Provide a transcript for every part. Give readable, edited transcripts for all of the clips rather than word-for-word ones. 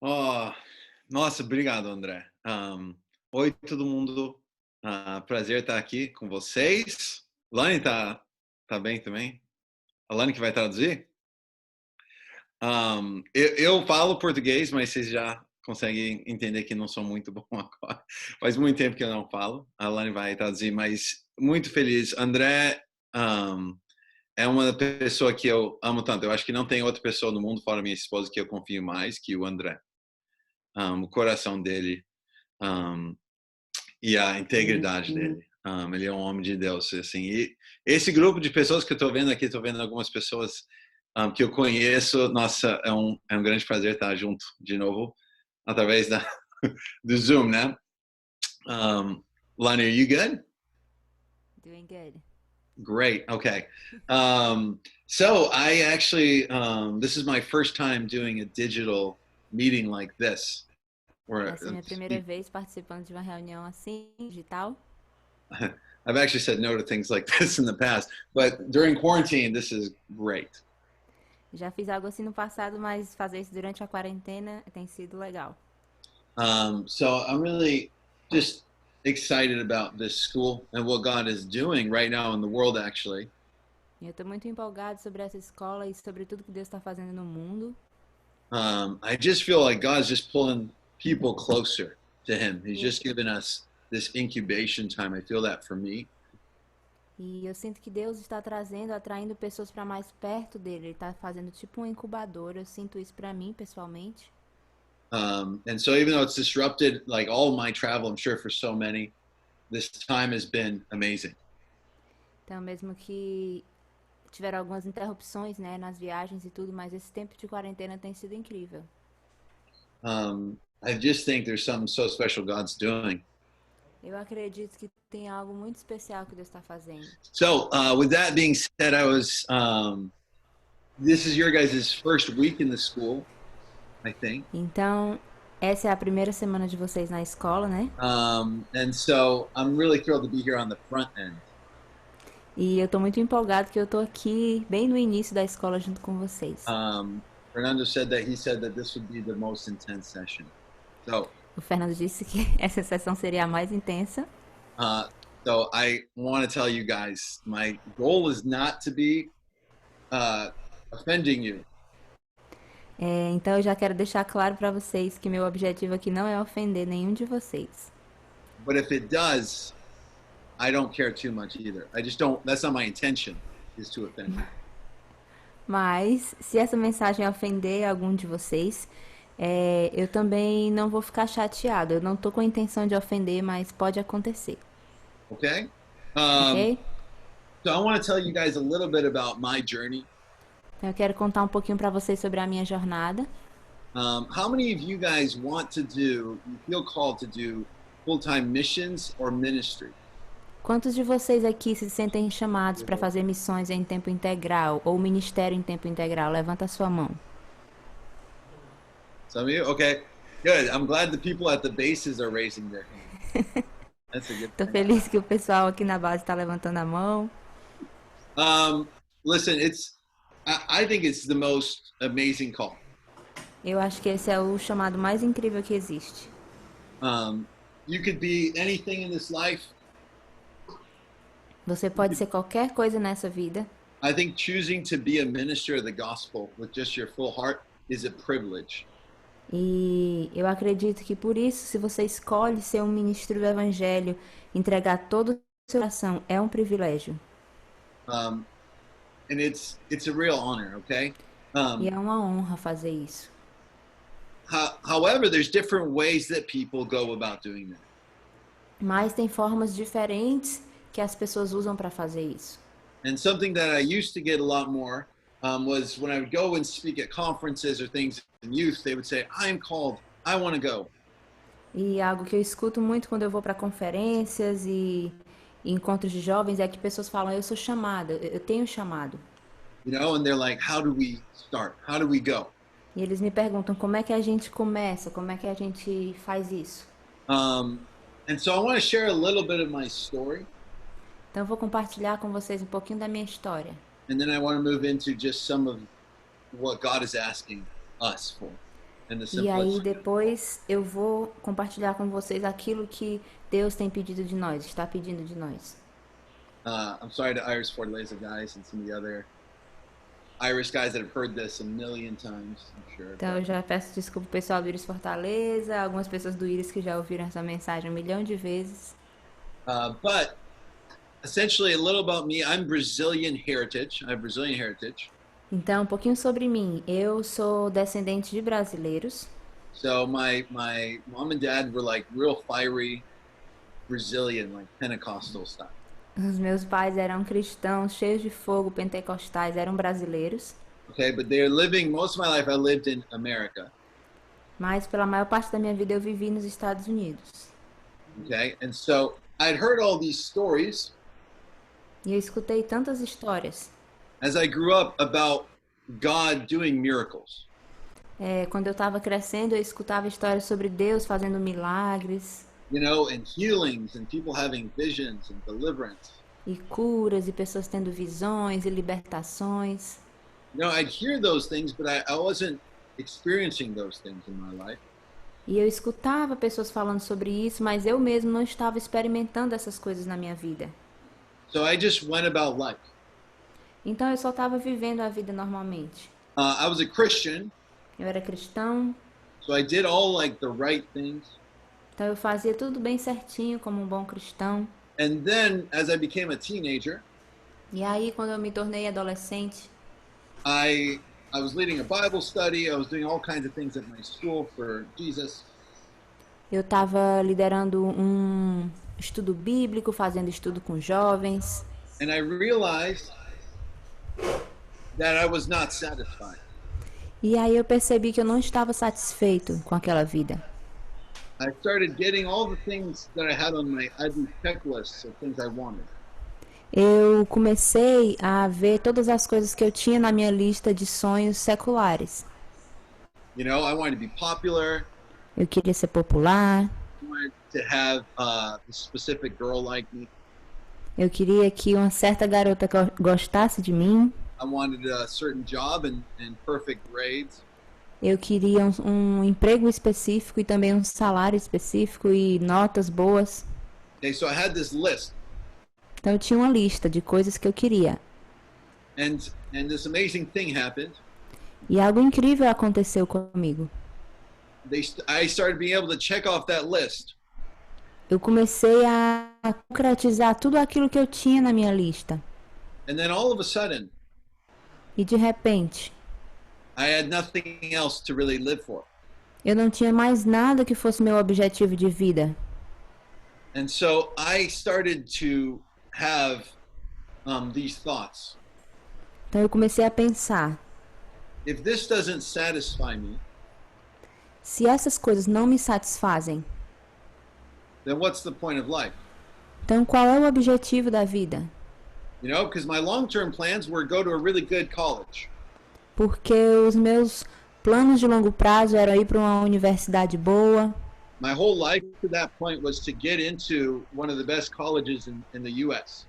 Oh, nossa, obrigado, André. Oi, todo mundo. Prazer estar aqui com vocês. Lani tá bem também? A Lani que vai traduzir? Eu falo português, mas vocês já conseguem entender que não sou muito bom agora. Faz muito tempo que eu não falo. A Lani vai traduzir, mas muito feliz. André é uma pessoa que eu amo tanto. Eu acho que não tem outra pessoa no mundo, fora minha esposa, que eu confio mais que o André. O coração dele. um, e a integridade dele. Ele é um homem de Deus, assim. E esse grupo de pessoas que eu estou vendo aqui, estou vendo algumas pessoas que eu conheço. Nossa, é um grande prazer estar junto de novo através do Zoom, né? Lani, are you good? Doing good. Great. Okay. So I actually, this is my first time doing a digital meeting like this. Where Essa é a minha primeira vez participando de uma reunião assim, digital. I've actually said no to things like this in the past, but during quarantine, this is great. Já fiz algo assim no passado, mas fazer isso durante a quarentena tem sido legal. So I'm really just excited about this school and what God is doing right now in the world, actually. E eu estou muito empolgado sobre essa escola e sobre tudo que Deus está fazendo no mundo. I just feel like God's just pulling people closer to Him. He's just given us this incubation time. I feel that for me. E eu sinto que Deus está trazendo, atraindo pessoas para mais perto dele. Ele está fazendo tipo um incubador. Eu sinto isso para mim, pessoalmente. And so even though it's disrupted, like all my travel, I'm sure for so many, this time has been amazing. Então, mesmo que tiveram algumas interrupções, né, nas viagens e tudo, mas esse tempo de quarentena tem sido incrível. I just think there's something so special God's doing. Eu acredito que tem algo muito especial que Deus está fazendo. So, with that being said, this is your guys' first week in the school, I think. Então, essa é a primeira semana de vocês na escola, né? And so I'm really thrilled to be here on the front end. E eu tô muito empolgado que eu tô aqui bem no início da escola junto com vocês. Fernando said that he said that this would be the most intense session. So, O Fernando disse que essa sessão seria a mais intensa. uh, so I want to tell you guys, my goal is not to be offending you. Então eu já quero deixar claro para vocês que meu objetivo aqui não é ofender nenhum de vocês. But if it does, I don't care too much either. I just don't, that's not my intention, is to offend you. Mas, se essa mensagem ofender algum de vocês, eu também não vou ficar chateado. Eu não tô com a intenção de ofender, mas pode acontecer. Okay? Um, Ok? so I want to tell you guys a little bit about my journey. Então eu quero contar um pouquinho para vocês sobre a minha jornada. How many of you guys want to do, you feel called to do full-time missions or ministry? Quantos de vocês aqui se sentem chamados para fazer missões em tempo integral ou ministério em tempo integral? Levanta a sua mão. Some of you? Okay. Good. I'm glad the people at the bases are raising their hands. That's a good Tô thing. feliz que o pessoal aqui na base está levantando a mão. Listen, I think it's the most amazing call. Eu acho que esse é o chamado mais incrível que existe. You could be anything in this life. Você pode ser qualquer coisa nessa vida. I think choosing to be a minister of the gospel with just your full heart is a privilege. E eu acredito que por isso, se você escolhe ser um ministro do evangelho, entregar todo o seu coração, é um privilégio. And it's a real honor, okay? E é uma honra fazer isso. However, there's different ways that people go about doing that. Mas tem formas diferentes que as pessoas usam para fazer isso. And something that I used to get a lot more was when I would go and speak at conferences or things in youth, they would say, I am called, I want to go. E algo que eu escuto muito quando eu vou para conferências e encontros de jovens é que pessoas falam, eu sou chamada, eu tenho chamado. You know, and they're like, how do we start? How do we go? E eles me perguntam como é que a gente começa, como é que a gente faz isso. And so I want to share a little bit of my story. Então eu vou compartilhar com vocês um pouquinho da minha história. And then I want to move into just some of what God is asking us for and the E aí simplicity. depois eu vou compartilhar com vocês aquilo que Deus tem pedido de nós, está pedindo de nós. I'm sorry to Irish Fortaleza guys and some of the other Irish guys that have heard this a million times, I'm sure. Então But eu já peço desculpa pro pessoal do Íris Fortaleza, algumas pessoas do Íris que já ouviram essa mensagem 1 milhão de vezes. but essentially, a little about me. I'm Brazilian heritage. I have Brazilian heritage. Então, um pouquinho sobre mim. Eu sou descendente de brasileiros. So my mom and dad were like real fiery Brazilian, like Pentecostal style. Os meus pais eram cristãos, cheios de fogo, pentecostais, eram brasileiros. Okay, but they're living most of my life. I lived in America. Mas pela maior parte da minha vida eu vivi nos Estados Unidos. Okay, and so I'd heard all these stories E eu escutei tantas histórias. as I grew up about God doing miracles. Quando eu estava crescendo, eu escutava histórias sobre Deus fazendo milagres You know, and healings and people having visions and deliverance. e curas e pessoas tendo visões e libertações. You know, I'd hear those things, but I wasn't experiencing those things in my life. E eu escutava pessoas falando sobre isso, mas eu mesmo não estava experimentando essas coisas na minha vida. So I just went about life. Então eu só estava vivendo a vida normalmente. I was a Christian, Eu era cristão, so I did all like the right things. então eu fazia tudo bem certinho como um bom cristão. And then as I became a teenager, E aí, quando eu me tornei adolescente, I was leading a Bible study. I was doing all kinds of things at my school for Jesus. eu estava liderando um estudo bíblico, fazendo estudo com jovens. And I realized that I was not satisfied. E aí eu percebi que eu não estava satisfeito com aquela vida. I started getting all the things that I had on my checklist of things I wanted. Eu comecei a ver todas as coisas que eu tinha na minha lista de sonhos seculares. You know, I wanted to be popular. Eu queria ser popular, I wanted to have a specific girl like me. eu queria que uma certa garota gostasse de mim, I wanted a certain job and perfect grades. eu queria um emprego específico e também um salário específico e notas boas. Okay, so I had this list, Então eu tinha uma lista de coisas que eu queria. and this amazing thing happened. E algo incrível aconteceu comigo. I started being able to check off that list, Eu comecei a concretizar tudo aquilo que eu tinha na minha lista. and then all of a sudden, E de repente, I had nothing else to really live for. eu não tinha mais nada que fosse meu objetivo de vida. And so I started to have these thoughts. Então eu comecei a pensar, If this doesn't satisfy me, se essas coisas não me satisfazem, then what's the point of life? então qual é o objetivo da vida? You know, because my long-term plans were go to a really good college. Porque os meus planos de longo prazo eram ir para uma universidade boa. My whole life to that point was to get into one of the best colleges in the U.S.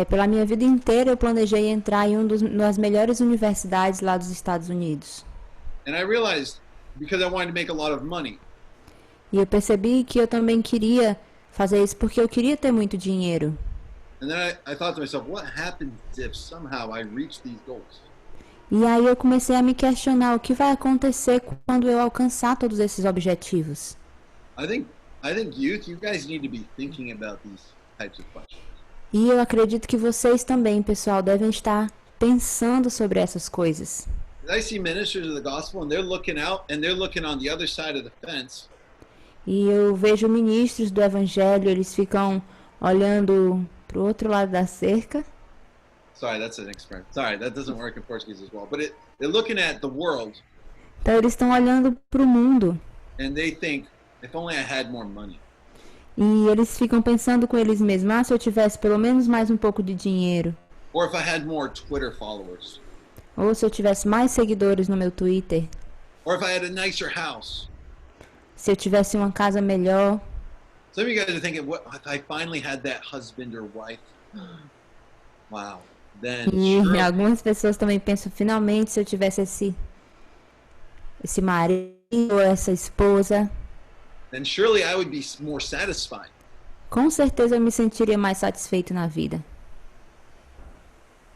Pela minha vida inteira eu planejei entrar em uma das melhores universidades lá dos Estados Unidos. And I realized, because I wanted to make a lot of money, E eu percebi que eu também queria fazer isso porque eu queria ter muito dinheiro. and then I thought to myself, what happens if somehow I reach these goals? E aí eu comecei a me questionar o que vai acontecer quando eu alcançar todos esses objetivos. I think youth, you guys need to be thinking about these types of questions. E eu acredito que vocês também, pessoal, devem estar pensando sobre essas coisas. I see ministers of the gospel and they're looking out and they're looking on the other side of the fence. E eu vejo ministros do evangelho, eles ficam olhando para o outro lado da cerca. Sorry, that's an expression. Sorry, that doesn't work in Portuguese as well. But they're looking at the world Então eles estão olhando para o mundo. and they think, if only I had more money. E eles ficam pensando com eles mesmos, se eu tivesse pelo menos mais um pouco de dinheiro. Or if I had more Twitter followers. Ou se eu tivesse mais seguidores no meu Twitter. Or if I had a nicer house. Se eu tivesse uma casa melhor. Some of you guys are thinking, what if I finally had that husband or wife? Wow. Then E sure, algumas pessoas também pensam, finalmente, se eu tivesse esse marido ou essa esposa, then surely I would be more satisfied. com certeza eu me sentiria mais satisfeito na vida.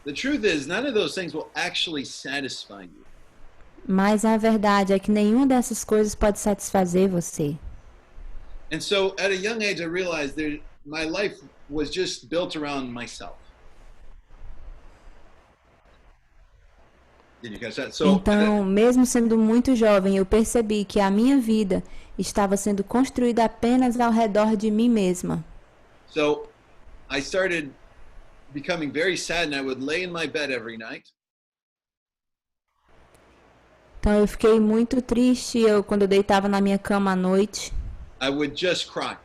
The truth is, none of those things will actually satisfy you. Mas a verdade é que nenhuma dessas coisas pode satisfazer você. And so at a young age, I realized that my life was just built around myself. Did you catch that? Então, mesmo sendo muito jovem, eu percebi que a minha vida estava sendo construída apenas ao redor de mim mesma. So I started becoming very sad, and I would lay in my bed every night. Então eu fiquei muito triste, quando eu deitava na minha cama à noite, I would just cry.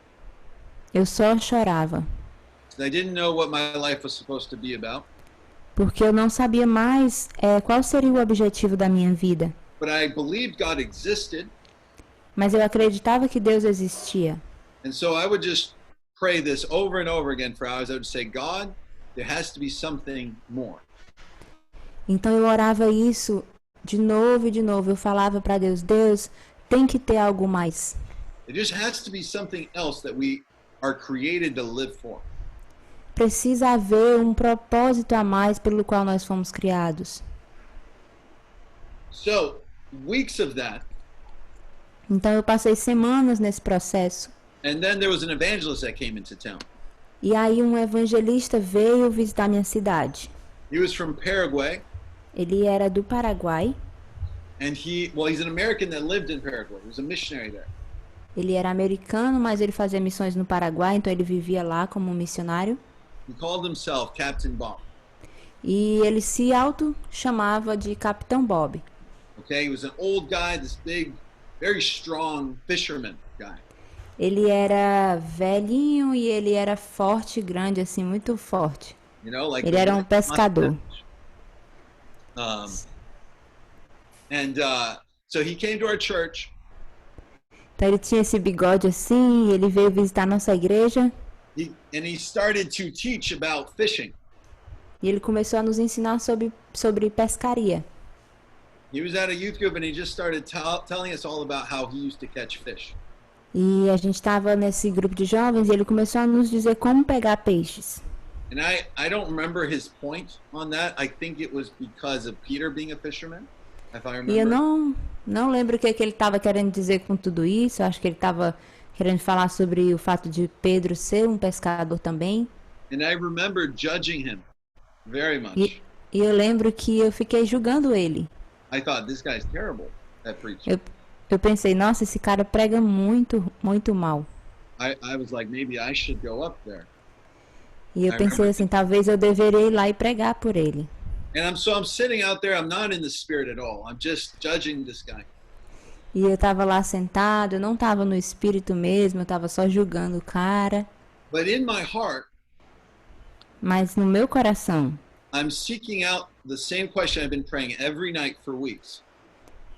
eu só chorava. I didn't know what my life was supposed to be about. Porque eu não sabia mais qual seria o objetivo da minha vida. But I believed God existed. Mas eu acreditava que Deus existia. And so I would just pray this over and over again for hours. I would say, God, there has to be something more. Então eu orava isso de novo e de novo. Eu falava para Deus, Deus, tem que ter algo mais. It just has to be something else that we are created to live for. Precisa haver um propósito a mais pelo qual nós fomos criados. So, weeks of that. Então eu passei semanas nesse processo. And then there was an evangelist that came into town. E aí um evangelista veio visitar minha cidade. He was from Paraguay. Ele era do Paraguai. And he's an American that lived in Paraguay. He was a missionary there. Ele era americano, mas ele fazia missões no Paraguai, então ele vivia lá como um missionário. He called himself Captain Bob. E ele se auto-chamava de Capitão Bob. Okay, he was an old guy, this big, very strong fisherman guy. Ele era velhinho e ele era forte, grande, assim, muito forte. You know, like ele era um pescador. So he came to our church. Então ele tinha esse bigode assim, e ele veio visitar nossa igreja. And he started to teach about fishing. E ele começou a nos ensinar sobre pescaria. He was at a youth group and he just started telling us all about how he used to catch fish. E a gente estava nesse grupo de jovens e ele começou a nos dizer como pegar peixes. And I don't remember his point on that. I think it was because of Peter being a fisherman, if I remember. E eu não lembro o que ele estava querendo dizer com tudo isso. Eu acho que ele estava querendo falar sobre o fato de Pedro ser um pescador também. And I remember judging him very much. E eu lembro que eu fiquei julgando ele. I thought, this guy's terrible at preaching. Eu pensei, nossa, esse cara prega muito, muito mal. I was like, maybe I should go up there. E eu pensei assim, talvez eu deveria ir lá e pregar por ele. And I'm sitting out there, I'm not in the spirit at all. I'm just judging this guy. E eu tava lá sentado, eu não tava no espírito mesmo, eu tava só julgando o cara. But in my heart, mas no meu coração, I'm seeking out the same question I've been praying every night for weeks.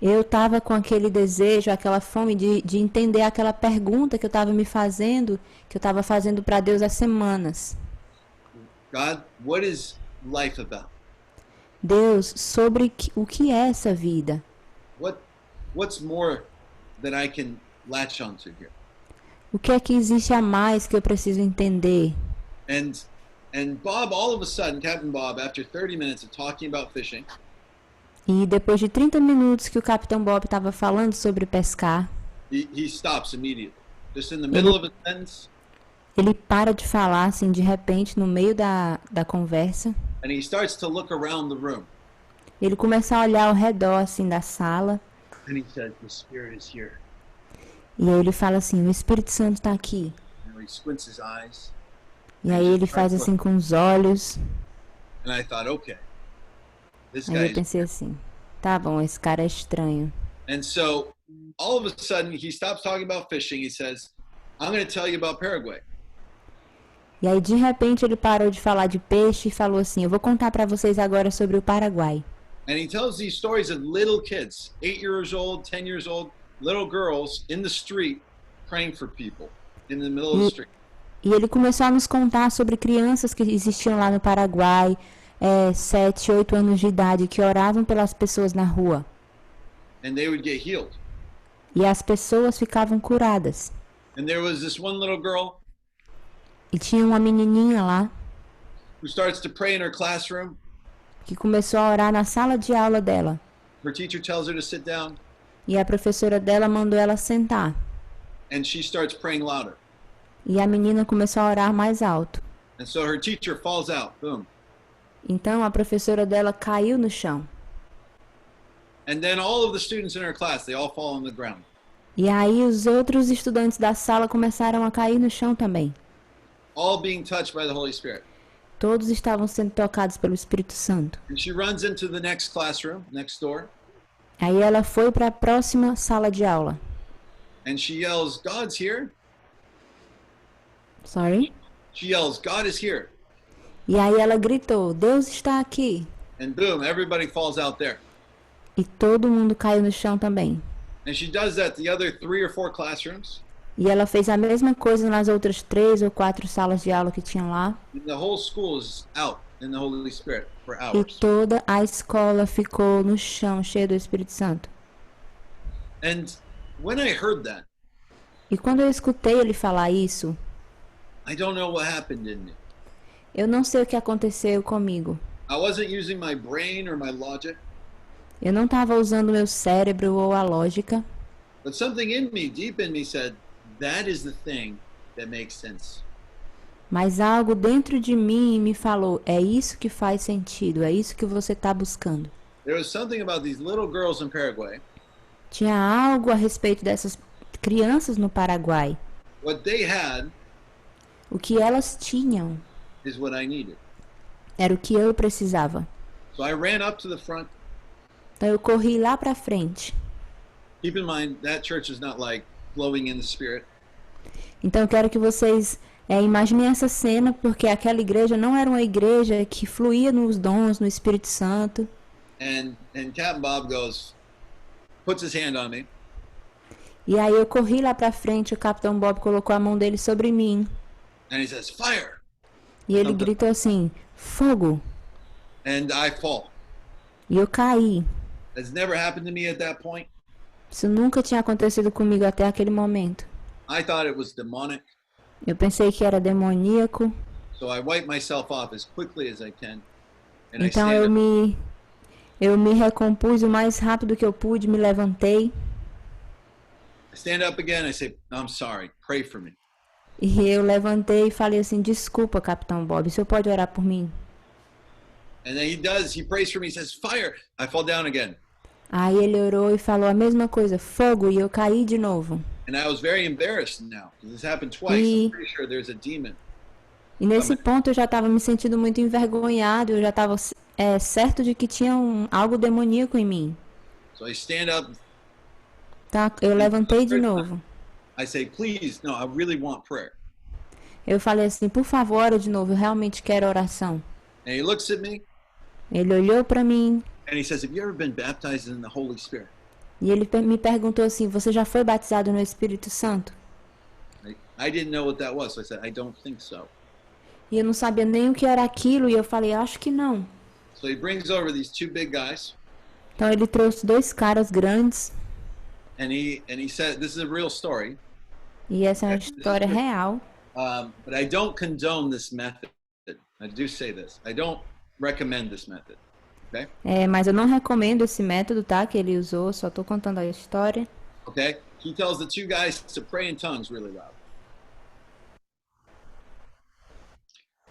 Eu tava com aquele desejo, aquela fome de entender aquela pergunta que eu tava me fazendo, que eu tava fazendo para Deus há semanas. God, what is life about? Deus, sobre o que é essa vida? What's more that I can latch onto here? O que é que existe a mais que eu preciso entender? And Bob, all of a sudden, Captain Bob, after 30 minutes of talking about fishing, e depois de 30 minutos que o Capitão Bob estava falando sobre pescar, he stops immediately, just in the middle of a sentence. Ele para de falar assim de repente no meio da conversa. And he starts to look around the room. Ele começa a olhar ao redor assim da sala. And he says, "The Spirit is here." E aí ele fala assim, o Espírito Santo está aqui. And he squints his eyes. E aí ele faz assim com os olhos. And I thought, okay, this guy. Aí eu pensei assim, tá bom, esse cara é estranho. And so, all of a sudden, he stops talking about fishing. He says, "I'm going to tell you about Paraguay." E aí de repente ele parou de falar de peixe e falou assim, eu vou contar para vocês agora sobre o Paraguai. And he tells these stories of little kids, 8 years old, 10 years old, little girls in the street praying for people in the middle of the street. E ele começou a nos contar sobre crianças que existiam lá no Paraguai, 7, 8 anos de idade, que oravam pelas pessoas na rua. And they would get healed. E as pessoas ficavam curadas. And there was this one little girl E tinha uma menininha lá who starts to pray in her classroom. que começou a orar na sala de aula dela. Her teacher tells her to sit down, E a professora dela mandou ela sentar. and she starts praying louder. E a menina começou a orar mais alto. And so her teacher falls out. Boom. Então a professora dela caiu no chão. And then all of the students in her class, they all fall on the ground. E aí os outros estudantes da sala começaram a cair no chão também. All being touched by the Holy Spirit. Todos estavam sendo tocados pelo Espírito Santo. And she runs into the next classroom, next door, Aí ela foi para a próxima sala de aula. and she yells, "God's here." Sorry? She yells, "God is here." E aí ela gritou: Deus está aqui. And boom, everybody falls out there. E todo mundo caiu no chão também. And she does that to the other 3 or 4 classrooms. E ela fez a mesma coisa nas outras 3 ou 4 salas de aula que tinham lá. And the whole school is out in the Holy Spirit for E hours. toda a escola ficou no chão, cheia do Espírito Santo. And when I heard that, E quando eu escutei ele falar isso, I don't know what happened in me. eu não sei o que aconteceu comigo. I wasn't using my brain or my logic, Eu não estava usando meu cérebro ou a lógica, but something in me, deep in me, said, that is the thing that makes sense. mas algo dentro de mim me falou: é isso que faz sentido, é isso que você está buscando. There was something about these little girls in Paraguay. Tinha algo a respeito dessas crianças no Paraguai. What they had O que elas tinham is what I needed. era o que eu precisava. So I ran up to the front. Então eu corri lá para frente. Keep in mind, that church is not like flowing in the Spirit. Então eu quero que vocês imaginem essa cena, porque aquela igreja não era uma igreja que fluía nos dons, no Espírito Santo. And Captain Bob puts his hand on me, E aí eu corri lá para frente, o Capitão Bob colocou a mão dele sobre mim. and he says, "Fire!" E ele gritou assim: fogo! And I fall. E eu caí. That's never happened to me at that point. Isso nunca tinha acontecido comigo até aquele momento. I thought it was demonic, Eu pensei que era demoníaco. so I wipe myself off as quickly as I can. And I Então stand up. eu me recompus o mais rápido que eu pude, me levantei. I stand up again. I say, "I'm sorry. Pray for me." E eu levantei e falei assim: desculpa, Capitão Bob, o senhor pode orar por mim? And then he does. He prays for me. He says, "Fire!" I fall down again. Aí ele orou e falou a mesma coisa: fogo, e eu caí de novo. And I was very embarrassed now because this happened twice. I'm pretty sure there's a demon. E nesse ponto eu já estava me sentindo muito envergonhado, eu já estava certo de que tinha algo demoníaco em mim. So I stand up. Tá? Eu levantei de novo. I say, "Please, no, I really want prayer." Eu falei assim: por favor, ora de novo, eu realmente quero oração. And he looks at me Ele olhou para mim and he says, "Have you ever been baptized in the Holy Spirit?" e ele me perguntou assim: você já foi batizado no Espírito Santo? I didn't know what that was, so I said, "I don't think so." E eu não sabia nem o que era aquilo, e eu falei: acho que não. So he brings over these 2 big guys, Então ele trouxe 2 caras grandes, and he said, "This is a real story, e essa é uma história real. but I don't condone this method. I do say this. I don't recommend this method." Okay? Mas eu não recomendo esse método, tá? Que ele usou, só tô contando a história. Okay? He tells the 2 guys to pray in tongues really loud.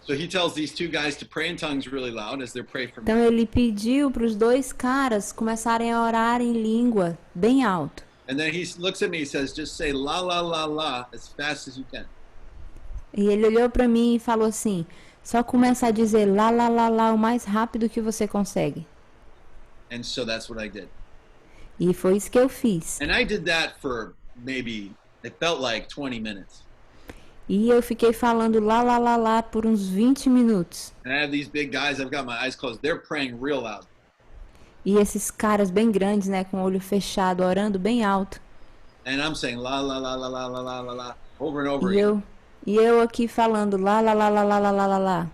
So he tells these 2 guys to pray in tongues really loud as they pray for me. Então ele pediu para os 2 caras começarem a orar em língua bem alto. And then he looks at me and says, "Just say la la la la as fast as you can." E ele olhou para mim e falou assim: só começa a dizer lá, lá, lá, lá o mais rápido que você consegue. And so that's what I did. E foi isso que eu fiz. And I did that for maybe, it felt like 20 minutes. E eu fiquei falando lá, lá, lá, lá por uns 20 minutos. And I have these big guys, I've got my eyes closed, they're praying real loud. E esses caras bem grandes, né, com o olho fechado, orando bem alto. And I'm saying la la la la la la la la la over and over E again. eu aqui falando lá, lá, lá, lá, lá, lá, lá, lá, lá.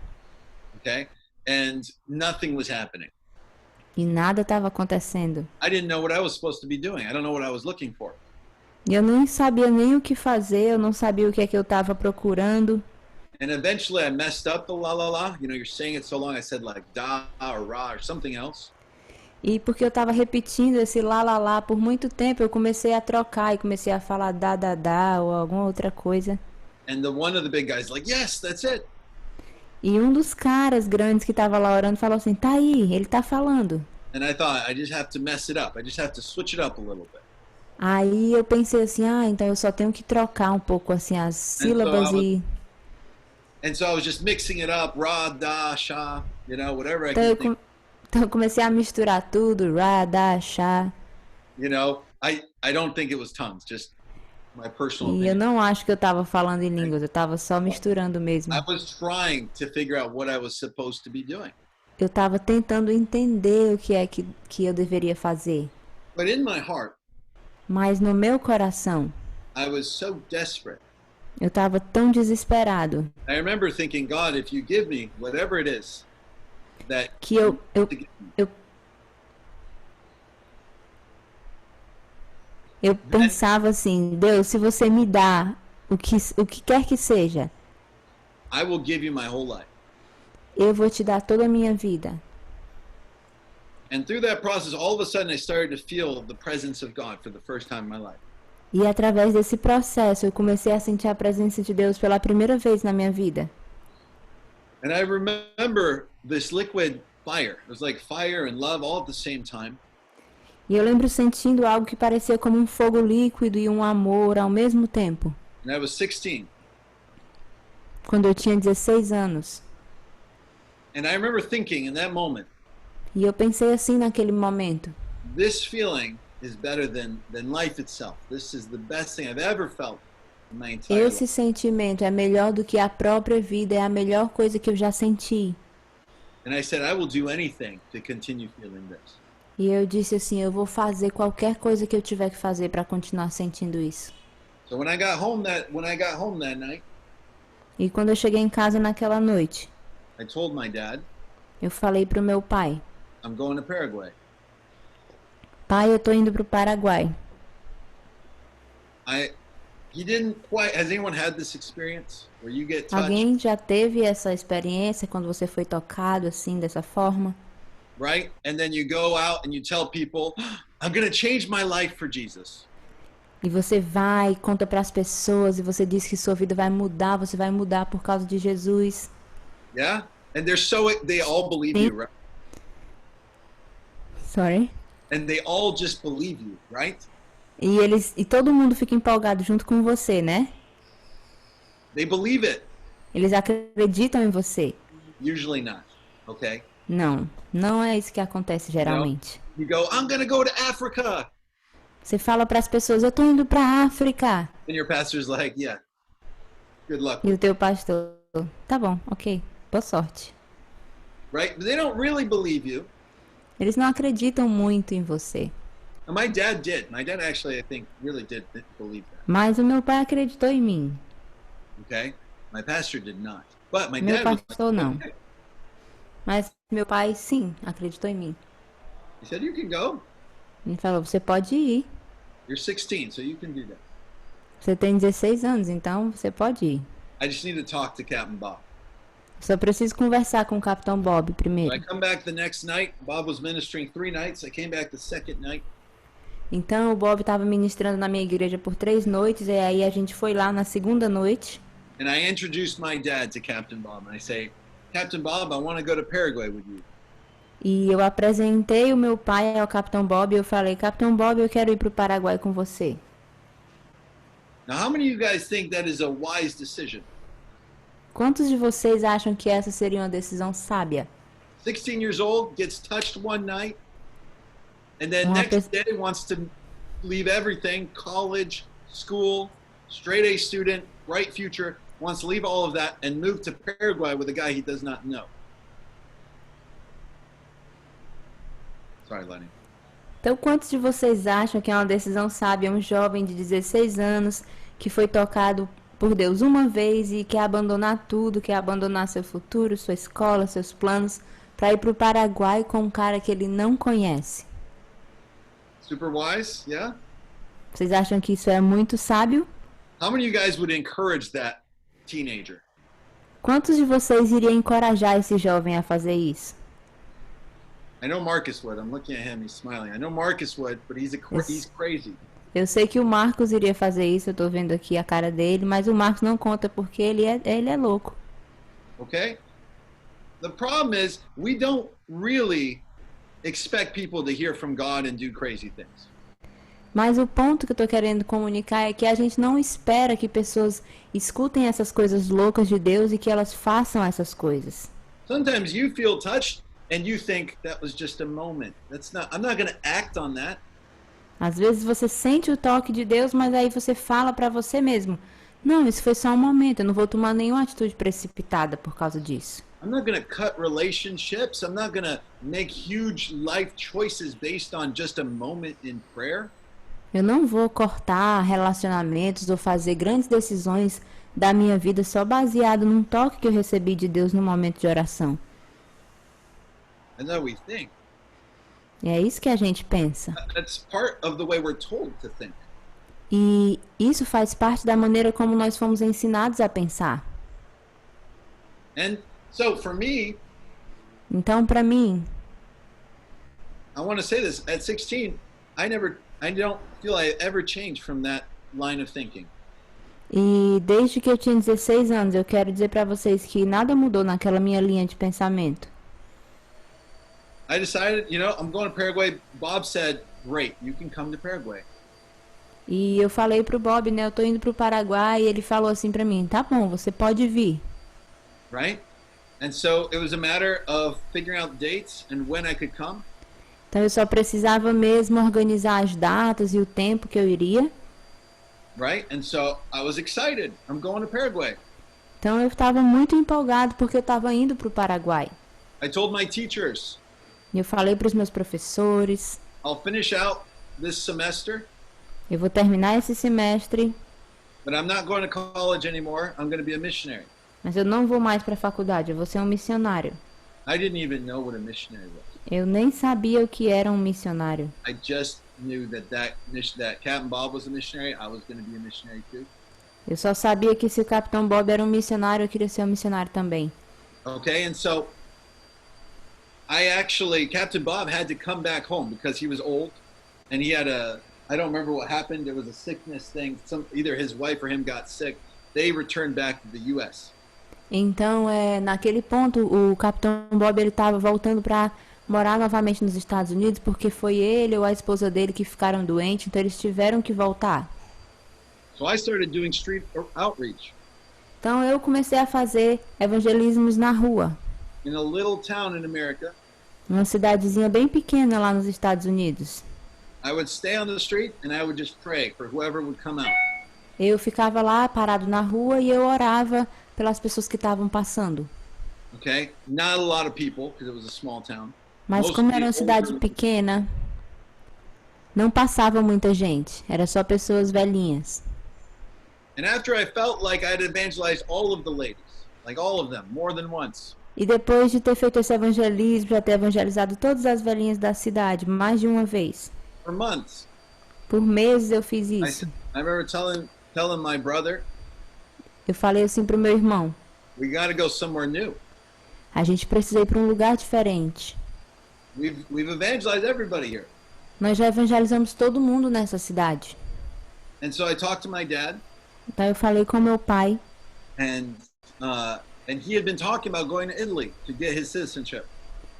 Okay? And nothing was happening. E nada estava acontecendo. I didn't know what I was supposed to be doing. I don't know what I was looking for. E eu nem sabia nem o que fazer, eu não sabia o que é que eu estava procurando. And eventually I messed up the la la la. You know, you're saying it so long, I said like da or ra or something else. E porque eu estava repetindo esse lá por muito tempo, eu comecei a trocar e comecei a falar dá ou alguma outra coisa. And the one of the big guys like, yes, that's it. E um dos caras grandes que estava lá orando falou assim: tá aí, ele tá falando. And I thought I just have to mess it up. I just have to switch it up a little bit. Aí eu pensei assim: ah, então eu só tenho que trocar um pouco assim as And so I sílabas was e. and so I was just mixing it up, ra, da, sha, you know, whatever I Então could eu, think. então eu comecei a misturar tudo, ra, da, chá. You know, I don't think it was tongues, just my personal E eu opinion. não acho que eu estava falando em línguas, eu estava só misturando I mesmo. was trying to figure out what I was supposed to be doing. Eu estava tentando entender o que é que eu deveria fazer. But in my heart, Mas no meu coração, I was so desperate. eu estava tão desesperado I remember thinking, God, if you give me whatever it is that que you want to give me, eu, eu then pensava assim: Deus, se você me dá o que quer que seja, I will give you my whole life. eu vou te dar toda a minha vida. And through that process, all of a sudden, I started to feel the presence of God for the first time in my life. E através desse processo, eu comecei a sentir a presença de Deus pela primeira vez na minha vida. And I remember this liquid fire. It was like fire and love all at the same time. E eu lembro sentindo algo que parecia como um fogo líquido e um amor ao mesmo tempo, And I was 16. quando eu tinha 16 anos. And I remember thinking in that moment, E eu pensei assim naquele momento: this feeling is better than life itself. This is the best thing I've ever felt in my entire esse life. sentimento é melhor do que a própria vida, é a melhor coisa que eu já senti. And I said, I will do anything to continue feeling this. E eu disse assim: eu vou fazer qualquer coisa que eu tiver que fazer para continuar sentindo isso. So when I got home that night, E quando eu cheguei em casa naquela noite, I told my dad, eu falei pro meu pai: I'm going to Paraguay. pai, eu tô indo pro Paraguai. He didn't quite. Has anyone had this experience where you get touched, Alguém já teve essa experiência quando você foi tocado assim, dessa forma? right? And then you go out and you tell people, I'm going to change my life for Jesus. E você vai, conta para as pessoas e você diz que sua vida vai mudar, você vai mudar por causa de Jesus. Yeah? And they all believe Sim. you, right? Sorry. And they all just believe you, right? E todo mundo fica empolgado junto com você, né? They believe it. Eles acreditam em você. Usually not, okay? Não, não é isso que acontece geralmente. You go, I'm going to go to Africa. Você fala para as pessoas: eu tô indo para África. And your pastor's like, yeah, good luck. E o teu pastor: tá bom, ok, boa sorte. Right? But they don't really believe you. Eles não acreditam muito em você. And my dad did. My dad actually, I think, really did believe that. Mas o meu pai acreditou em mim. Okay? My pastor did not. But my Meu dad was pastor like, não. okay. Mas meu pai, sim, acreditou em mim. He said, you can go. Ele falou: você pode ir. You're 16, so you can do that. Você tem 16 anos, então você pode ir. I just need to talk to Captain Bob. Só preciso conversar com o Capitão Bob So I primeiro. come back the next night. Bob was ministering 3 nights. I came back the second night. Então o Bob estava ministrando na minha igreja por 3 noites, e aí a gente foi lá na segunda noite. And I introduced my dad to Captain Bob. And I say, Captain Bob, I want to go to Paraguay with you. E eu apresentei o meu pai ao Capitão Bob e eu falei: Capitão Bob, eu quero ir para o Paraguai com você. Now, how many of you guys think that is a wise decision? Quantos de vocês acham que essa seria uma decisão sábia? 16 years old, gets touched one night, and then Uma next pe- day wants to leave everything, college, school, straight A student, bright future, wants to leave all of that and move to Paraguay with a guy he does not know. Sorry, Lenny. Então, quantos de vocês acham que é uma decisão sábia um jovem de 16 anos que foi tocado por Deus uma vez e quer abandonar tudo, quer abandonar seu futuro, sua escola, seus planos, para ir para o Paraguai com um cara que ele não conhece? Super wise, yeah? Vocês acham que isso é muito sábio? How many of you guys would encourage that teenager? Quantos de vocês iriam encorajar esse jovem a fazer isso? I know Marcus would. I'm looking at him. He's smiling. I know Marcus would, but he's crazy. Eu sei que o Marcos iria fazer isso, eu tô vendo aqui a cara dele, mas o Marcos não conta porque ele é louco. Okay? The problem is we don't really expect people to hear from God and do crazy things. Mas o ponto que eu tô querendo comunicar é que a gente não espera que pessoas escutem essas coisas loucas de Deus e que elas façam essas coisas. Sometimes you feel touched and you think that was just a moment. I'm not going to act on that. Às vezes você sente o toque de Deus, mas aí você fala pra você mesmo: não, isso foi só um momento, eu não vou tomar nenhuma atitude precipitada por causa disso. I'm not going to cut relationships. I'm not going to make huge life choices based on just a moment in prayer. Eu não vou cortar relacionamentos ou fazer grandes decisões da minha vida só baseado num toque que eu recebi de Deus no momento de oração. And then we think. E é isso que a gente pensa. That's part of the way we're told to think. E isso faz parte da maneira como nós fomos ensinados a pensar. And so for me, Então, para mim, I want to say this, at 16, I don't feel I ever changed from that line of thinking. e desde que eu tinha 16 anos, eu quero dizer para vocês que nada mudou naquela minha linha de pensamento. I decided, I'm going to Paraguay. Bob said, "Great, you can come to Paraguay." E eu falei pro Bob, né, eu tô indo pro Paraguai, e ele falou assim pra mim: tá bom, você pode vir. Right? And so it was a matter of figuring out dates and when I could come. Então eu só precisava mesmo organizar as datas e o tempo que eu iria. Right? And so I was excited. I'm going to Paraguay. Então eu estava muito empolgado porque eu estava indo pro Paraguai. I told my teachers, E eu falei para os meus professores: I'll finish out this semester, eu vou terminar esse semestre, but I'm not going to college anymore. I'm going to be a missionary. mas eu não vou mais para a faculdade, eu vou ser um missionário. I didn't even know what a missionary was. Eu nem sabia o que era um missionário. I just knew that Captain Bob was a missionary. I was going to be a missionary too. Eu só sabia que se o Capitão Bob era um missionário, eu queria ser um missionário também. Okay, and so Captain Bob had to come back home because he was old, and he had I don't remember what happened. There was a sickness thing. Either his wife or him got sick. They returned back to the U.S. Então, naquele ponto, o Capitão Bob ele estava voltando para morar novamente nos Estados Unidos porque foi ele ou a esposa dele que ficaram doentes, então eles tiveram que voltar. So I started doing street outreach Então eu comecei a fazer evangelismos na rua, in a little town in America. numa cidadezinha bem pequena lá nos Estados Unidos. I would stay on the street and I would just pray for whoever would come out. Eu ficava lá parado na rua e eu orava pelas pessoas que estavam passando. Okay, not a lot of people because it was a small town. Mas Most como of era uma the cidade older- pequena, não passava muita gente, era só pessoas velhinhas. And after I felt like I'd evangelized all of the ladies, like all of them, more than once, E depois de ter feito esse evangelismo, já ter evangelizado todas as velhinhas da cidade, mais de uma vez, for months, por meses eu fiz isso. I remember telling my brother, Eu falei assim pro meu irmão: we got to go somewhere new. a gente precisa ir para um lugar diferente. We've evangelized everybody here. Nós já evangelizamos todo mundo nessa cidade. And so I talked to my dad, Então eu falei com meu pai, and he had been talking about going to Italy to get his citizenship.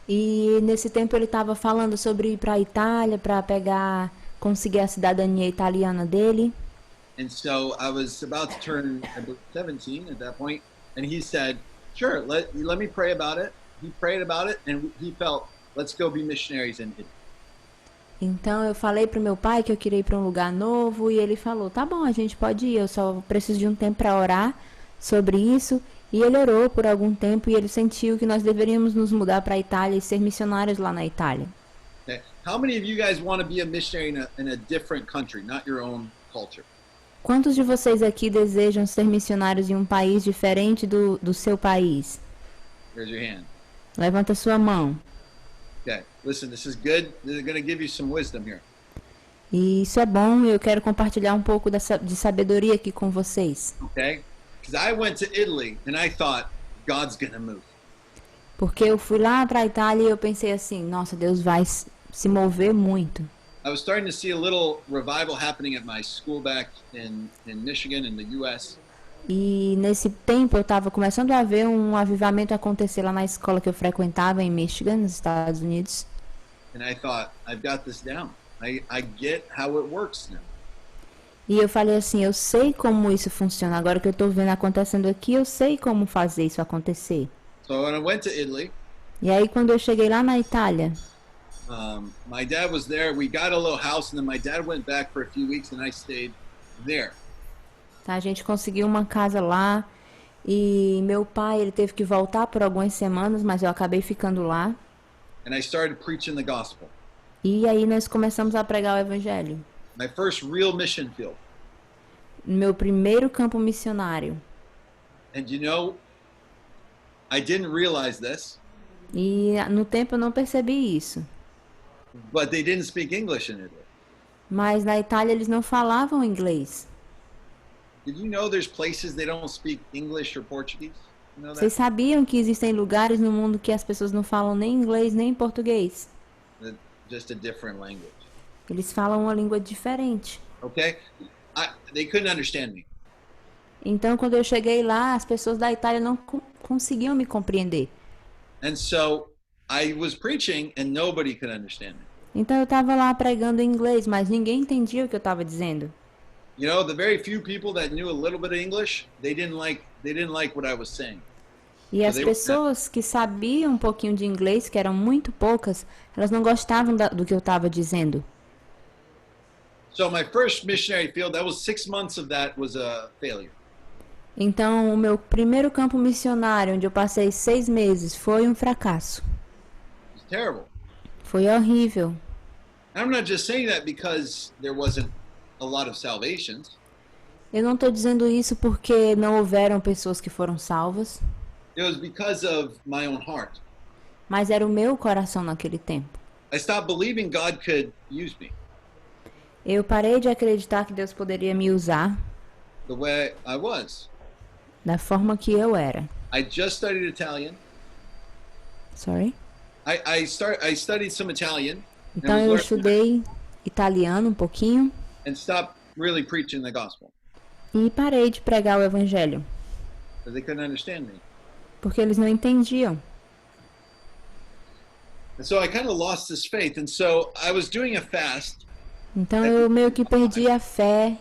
e nesse tempo ele estava falando sobre ir para a Itália para conseguir a cidadania italiana dele. And so I was about to turn, I believe, 17 at that point, and he said, "Sure, let me pray about it." He prayed about it, and he felt, "Let's go be missionaries in Italy." Então eu falei pro meu pai que eu queria ir para um lugar novo e ele falou: tá bom, a gente pode ir, eu só preciso de um tempo para orar sobre isso. E ele orou por algum tempo e ele sentiu que nós deveríamos nos mudar para a Itália e ser missionários lá na Itália. Okay. How many of you guys want to be a missionary in a different country, not your own culture? Quantos de vocês aqui desejam ser missionários em um país diferente do seu país? Raise your hand. Levanta sua mão. Okay. Listen, this is good. This is going to give you some wisdom here. E isso é bom e eu quero compartilhar um pouco de sabedoria aqui com vocês. Okay? Because I went to Italy and I thought, God's going to move. Porque eu fui lá para a Itália e eu pensei assim, nossa, Deus vai se mover muito. I was starting to see a little revival happening at my school back in Michigan in the US. E nesse tempo eu estava começando a ver um avivamento acontecer lá na escola que eu frequentava em Michigan, nos Estados Unidos. And I thought, I've got this down. I get how it works now. E eu falei assim, eu sei como isso funciona. Agora que eu estou vendo acontecendo aqui, eu sei como fazer isso acontecer. So when I went to Italy, E aí quando eu cheguei lá na Itália, my dad was there. We got a little house, and then my dad went back for a few weeks, and I stayed there. tá, a gente conseguiu uma casa lá e meu pai ele teve que voltar por algumas semanas, mas eu acabei ficando lá. And I started preaching the gospel. E aí nós começamos a pregar o evangelho. My first real mission field. No meu primeiro campo missionário. And you know, I didn't realize this, E no tempo eu não percebi isso. but they didn't speak English in Italy. Mas na Itália eles não falavam inglês. Did you know there's places they don't speak English or Portuguese? You know Vocês that? sabiam que existem lugares no mundo que as pessoas não falam nem inglês nem português? Just a different language. Eles falam uma língua diferente. Okay? They couldn't understand me. Então, quando eu cheguei lá, as pessoas da Itália não conseguiam me compreender. And so I was preaching and nobody could understand me. Então, eu estava lá pregando em inglês, mas ninguém entendia o que eu estava dizendo. You know, the very few people that knew a little bit of English, they didn't like what I was saying. E as pessoas que sabiam um pouquinho de inglês, que eram muito poucas, elas não gostavam do que eu estava dizendo. So my first missionary field, that was 6 months of that was a failure. Então, o meu primeiro campo missionário, onde eu passei 6 meses, foi um fracasso. It was terrible. Foi horrível. And I'm not just saying that because there wasn't a lot of salvations. Eu não estou dizendo isso porque não houveram pessoas que foram salvas, It was because of my own heart. mas era o meu coração naquele tempo. I stopped believing God could use me Eu parei de acreditar que Deus poderia me usar the way I was. da forma que eu era. I just studied Italian. Sorry? I studied some Italian Então eu estudei italiano um pouquinho and stopped really preaching the gospel e parei de pregar o evangelho, because they couldn't understand me. porque eles não entendiam. And so I kind of lost this faith. And so I was doing a fast. Então eu meio que perdi a fé.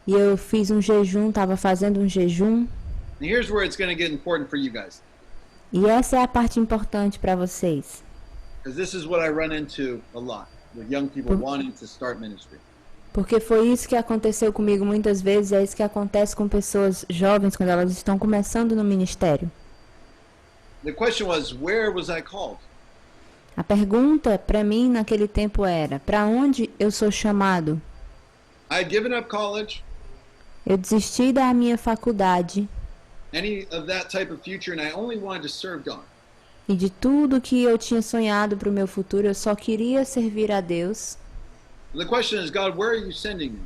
E eu fiz um jejum, estava fazendo um jejum. And here's where it's going to get important for you guys. E essa é a parte importante para vocês. Because this is what I run into a lot with young people wanting to start ministry. Porque foi isso que aconteceu comigo muitas vezes, é isso que acontece com pessoas jovens quando elas estão começando no ministério. The question was, where was I called? A pergunta para mim naquele tempo era: para onde eu sou chamado? I had given up college, Eu desisti da minha faculdade any of that type of future, and I only wanted to serve God. e de tudo que eu tinha sonhado para o meu futuro, eu só queria servir a Deus. The question is, God, where are you sending me?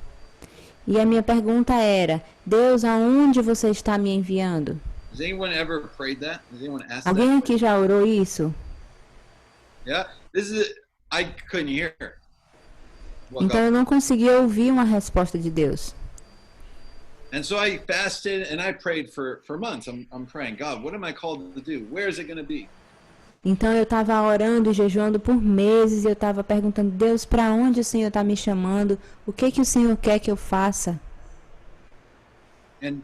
E a minha pergunta era: Deus, aonde você está me enviando? Has anyone ever prayed that? Has anyone asked Alguém that? aqui já orou isso? Yeah, I couldn't hear what Então God. eu não conseguia ouvir uma resposta de Deus. And so I fasted and I prayed for months. I'm praying, God, what am I called to do? Where is it going to be? Então eu estava orando e jejuando por meses e eu estava perguntando: Deus, para onde o Senhor está me chamando? O que o Senhor quer que eu faça? And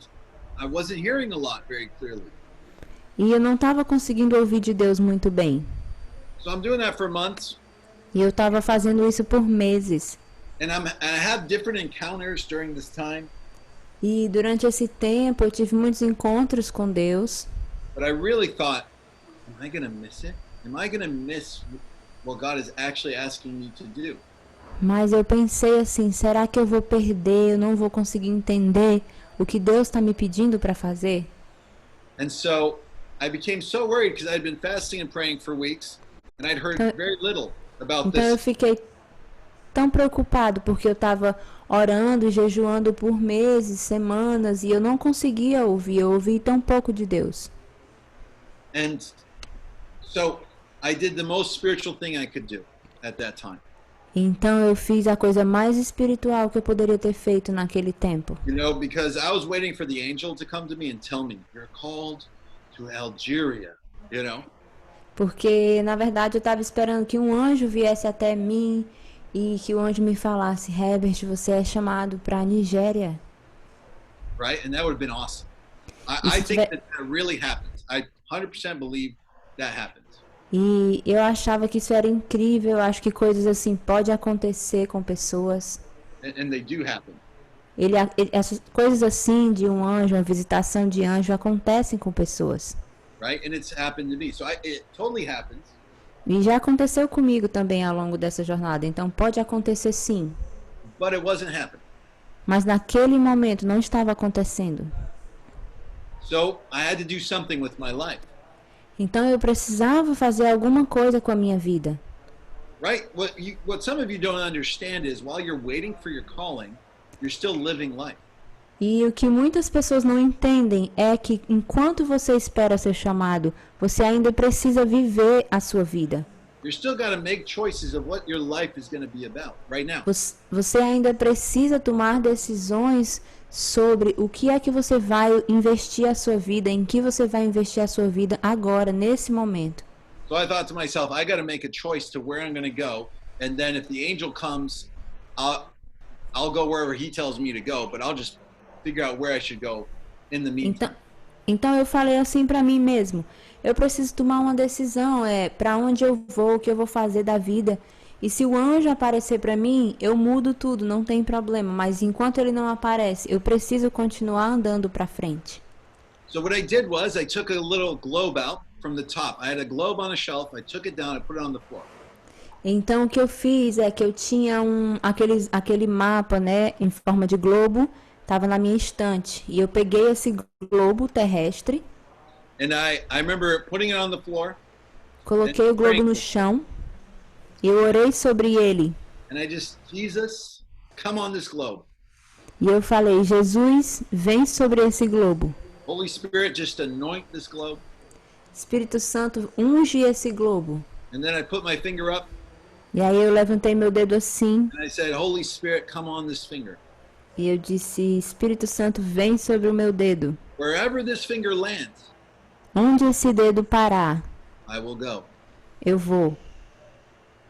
I wasn't hearing a lot very clearly. E eu não estava conseguindo ouvir de Deus muito bem. So I'm doing that for months. E eu estava fazendo isso por meses. And I had different encounters during this time. E durante esse tempo eu tive muitos encontros com Deus. But I really thought, am I going to miss it? Am I going to miss what God is actually asking me to do? Mas eu pensei assim: será que eu vou perder? Eu não vou conseguir entender o que Deus está me pedindo para fazer? And so I became so worried because I'd been fasting and praying for weeks, and I'd heard very little about Então eu this. fiquei tão preocupado porque eu estava orando e jejuando por meses, semanas e eu não conseguia ouvir, eu ouvi tão pouco de Deus. And so I did the most spiritual thing I could do at that time. Então eu fiz a coisa mais espiritual que eu poderia ter feito naquele tempo. You know, because I was waiting for the angel to come to me and tell me, you're called to Algeria, you know? Porque, na verdade, eu estava esperando que um anjo viesse até mim e que o anjo me falasse, Herbert, você é chamado para a Nigéria. Right? And that would have been awesome. E I se think tiver- that really happens. I 100% believe that happens. E eu achava que isso era incrível, eu acho que coisas assim podem acontecer com pessoas. And they do happen. Essas coisas assim de um anjo, uma visitação de anjo, acontecem com pessoas. Right? And it's happened to me. So it totally happens. E já aconteceu comigo também ao longo dessa jornada, então pode acontecer sim. But it wasn't happening. Mas naquele momento não estava acontecendo. So I had to do something with my life. Então eu precisava fazer alguma coisa com a minha vida. Right? What some of you don't understand is while you're waiting for your calling, you're still living life. E o que muitas pessoas não entendem é que enquanto você espera ser chamado, você ainda precisa viver a sua vida. You're still got to make choices of what your life is going to be about right now. Você ainda precisa tomar decisões sobre o que é que você vai investir a sua vida, em que você vai investir a sua vida agora, nesse momento. So I thought to myself, I got to make a choice to where I'm going to go, and then if the angel comes, I'll go wherever he tells me to go, but I'll just figure out where I should go in the meantime. Então eu falei assim para mim mesmo, eu preciso tomar uma decisão, para onde eu vou, o que eu vou fazer da vida. E se o anjo aparecer para mim, eu mudo tudo, não tem problema. Mas enquanto ele não aparece, eu preciso continuar andando para frente. So what I did was I took a little globe out from the top. I had a globe on a shelf. I took it down. I put it on the floor. Então o que eu fiz é que eu tinha aquele mapa, né, em forma de globo, estava na minha estante. E eu peguei esse globo terrestre. And I remember putting it on the floor. Coloquei o globo no chão. E eu orei sobre ele. And I just, Jesus, come on this globe. E eu falei, Jesus, vem sobre esse globo. Holy Spirit, just anoint this globe. Espírito Santo, unge esse globo. And then I put my finger up. E aí eu levantei meu dedo assim. And I said, Holy Spirit, come on this finger. E eu disse, Espírito Santo, vem sobre o meu dedo. Wherever this finger lands, Onde esse dedo parar, I will go. eu vou.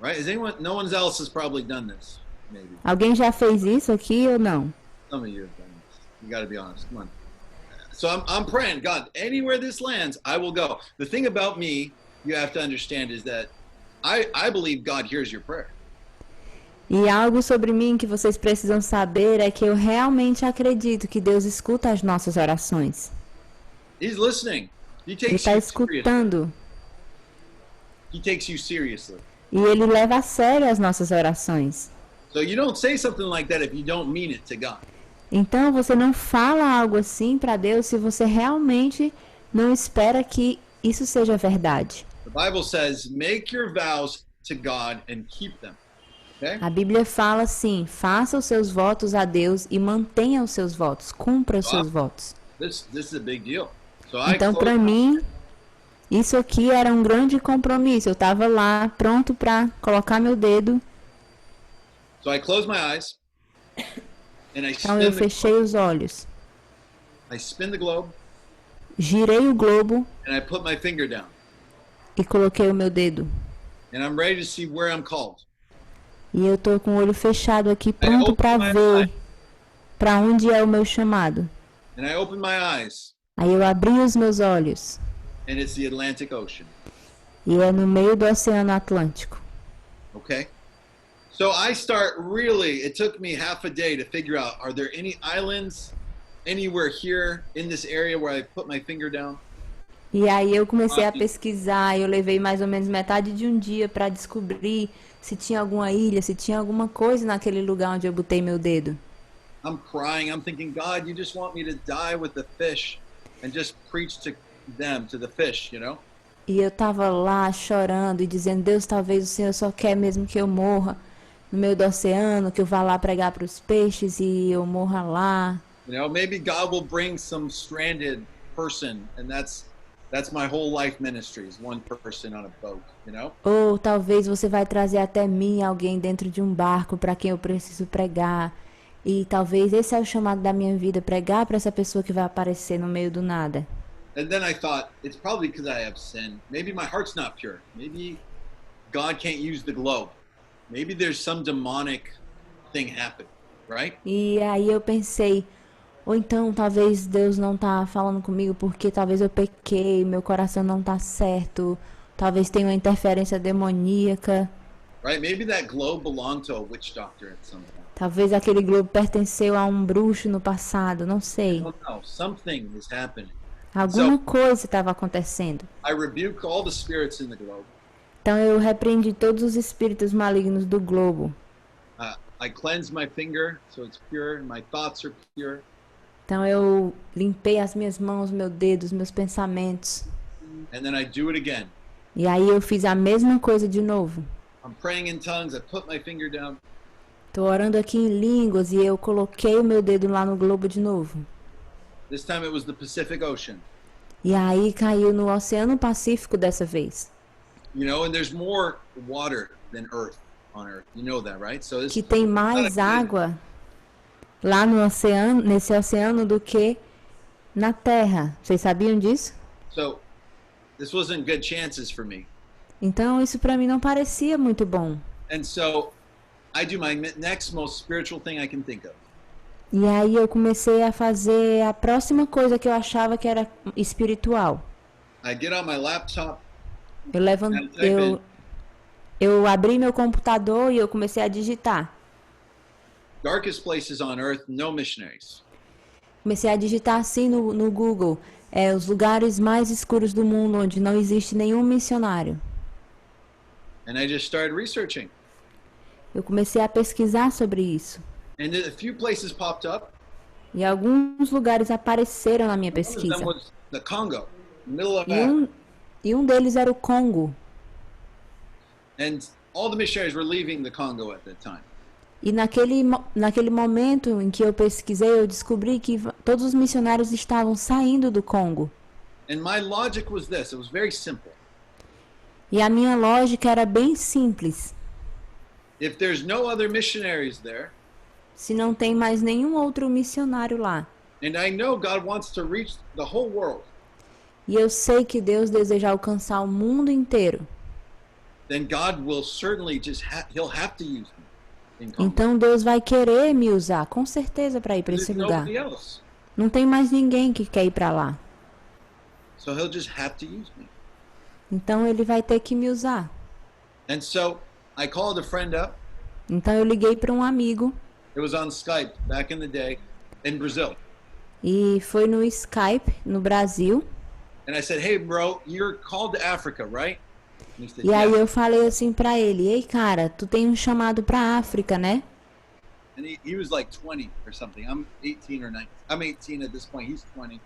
Right? No one else has probably done this. Maybe. Alguém já fez isso aqui ou não? Some of you have done this. You got to be honest. Come on. So I'm praying, God, anywhere this lands, I will go. The thing about me, you have to understand, is that I believe God hears your prayer. E algo sobre mim que vocês precisam saber é que eu realmente acredito que Deus escuta as nossas orações. He's listening. He Ele takes está you seriously. escutando. He takes you seriously. E Ele leva a sério as nossas orações. So you don't say something like that if you don't mean it to God. Então você não fala algo assim para Deus se você realmente não espera que isso seja verdade. The Bible says, make your vows to God and keep them. Okay? A Bíblia fala assim, faça os seus votos a Deus e mantenha os seus votos, cumpra os seus votos. This is a big deal. So I Então, para mim, isso aqui era um grande compromisso. Eu estava lá, pronto para colocar meu dedo. closed my eyes and Então, eu fechei os olhos, I spin the globe girei o globo and I put my finger down. e coloquei o meu dedo. And I'm ready to see where I'm called. E eu tô com o olho fechado aqui, pronto para ver para onde é o meu chamado. And I open my eyes Aí eu abri os meus olhos and it's the Atlantic Ocean. e é no meio do Oceano Atlântico. Okay? So I start really, it took me half a day to figure out, are there any islands anywhere here in this area where I put my finger down? E aí eu comecei a pesquisar, eu levei mais ou menos metade de um dia para descobrir se tinha alguma ilha, se tinha alguma coisa naquele lugar onde eu botei meu dedo. I'm crying, I'm thinking, God, you just want me to die with the fish and just preach to them, to the fish, you know? E eu tava lá chorando e dizendo, Deus, talvez o Senhor só quer mesmo que eu morra. no meio do oceano, que eu vá lá pregar para os peixes e eu morra lá. Maybe God will bring some stranded person, and that's my whole life ministry is one person on a boat. Ou talvez você vai trazer até mim alguém dentro de um barco para quem eu preciso pregar. E talvez esse é o chamado da minha vida, pregar para essa pessoa que vai aparecer no meio do nada. And then I thought, it's probably because I have sin. Maybe my heart's not pure. Maybe God can't use the globe. Maybe there's some demonic thing happening, right? E aí eu pensei, ou então talvez Deus não tá falando comigo porque talvez eu pequei, meu coração não tá certo, talvez tenha uma interferência demoníaca, Right? Maybe that globe belonged to a witch doctor at some point. talvez aquele globo pertenceu a um bruxo no passado, não I sei. don't know. Something is happening. Alguma coisa estava acontecendo. I rebuke all the spirits in the globe. Então eu repreendi todos os espíritos malignos do globo. I cleanse my finger so it's pure. My thoughts are pure. Então eu limpei as minhas mãos, meus dedos, meus pensamentos. And then I do it again. E aí eu fiz a mesma coisa de novo. I'm praying in tongues. I put my finger down. Tô orando aqui em línguas e eu coloquei o meu dedo lá no globo de novo. This time it was the Pacific Ocean. E aí caiu no Oceano Pacífico dessa vez. And there's more water than Earth on Earth. You know that, right? So Que tem mais água lá no oceano, nesse oceano do que na Terra. Vocês sabiam disso? So this wasn't good chances for me. Então isso para mim não parecia muito bom. And so I do my next most spiritual thing I can think of. E aí eu comecei a fazer a próxima coisa que eu achava que era espiritual. I get on my laptop. Eu abri meu computador e eu comecei a digitar. Darkest places on earth, no missionaries. Comecei a digitar assim no Google, os lugares mais escuros do mundo onde não existe nenhum missionário. And I just started researching. Eu comecei a pesquisar sobre isso. And a few places popped up. E alguns lugares apareceram na minha One of them pesquisa. was the Congo, middle of Africa. E um deles era o Congo. And all the missionaries were leaving the Congo at that time. E naquele momento em que eu pesquisei, eu descobri que todos os missionários estavam saindo do Congo. And my logic was this, it was very simple. E a minha lógica era bem simples. If there's no other missionaries there, Se não tem mais nenhum outro missionário lá. and I know God wants to reach the whole world, E eu sei que Deus deseja alcançar o mundo inteiro. then God will certainly he'll have to use me in Congo. Então Deus vai querer me usar, com certeza, para ir para esse There's lugar. nobody else. Não tem mais ninguém que quer ir para lá. So he'll just have to use me. Então ele vai ter que me usar. And so I called a friend up. Então eu liguei para um amigo It was on Skype back in the day in Brazil. e foi no Skype no Brasil. And I said, "Hey bro, you're called to Africa, right?" And he said, E aí "Yeah." eu falei assim para ele: "Ei, cara, tu tem um chamado para África, né?" And he was like 20 or something. I'm 18 or 19. I'm 18 at this point. He's 20.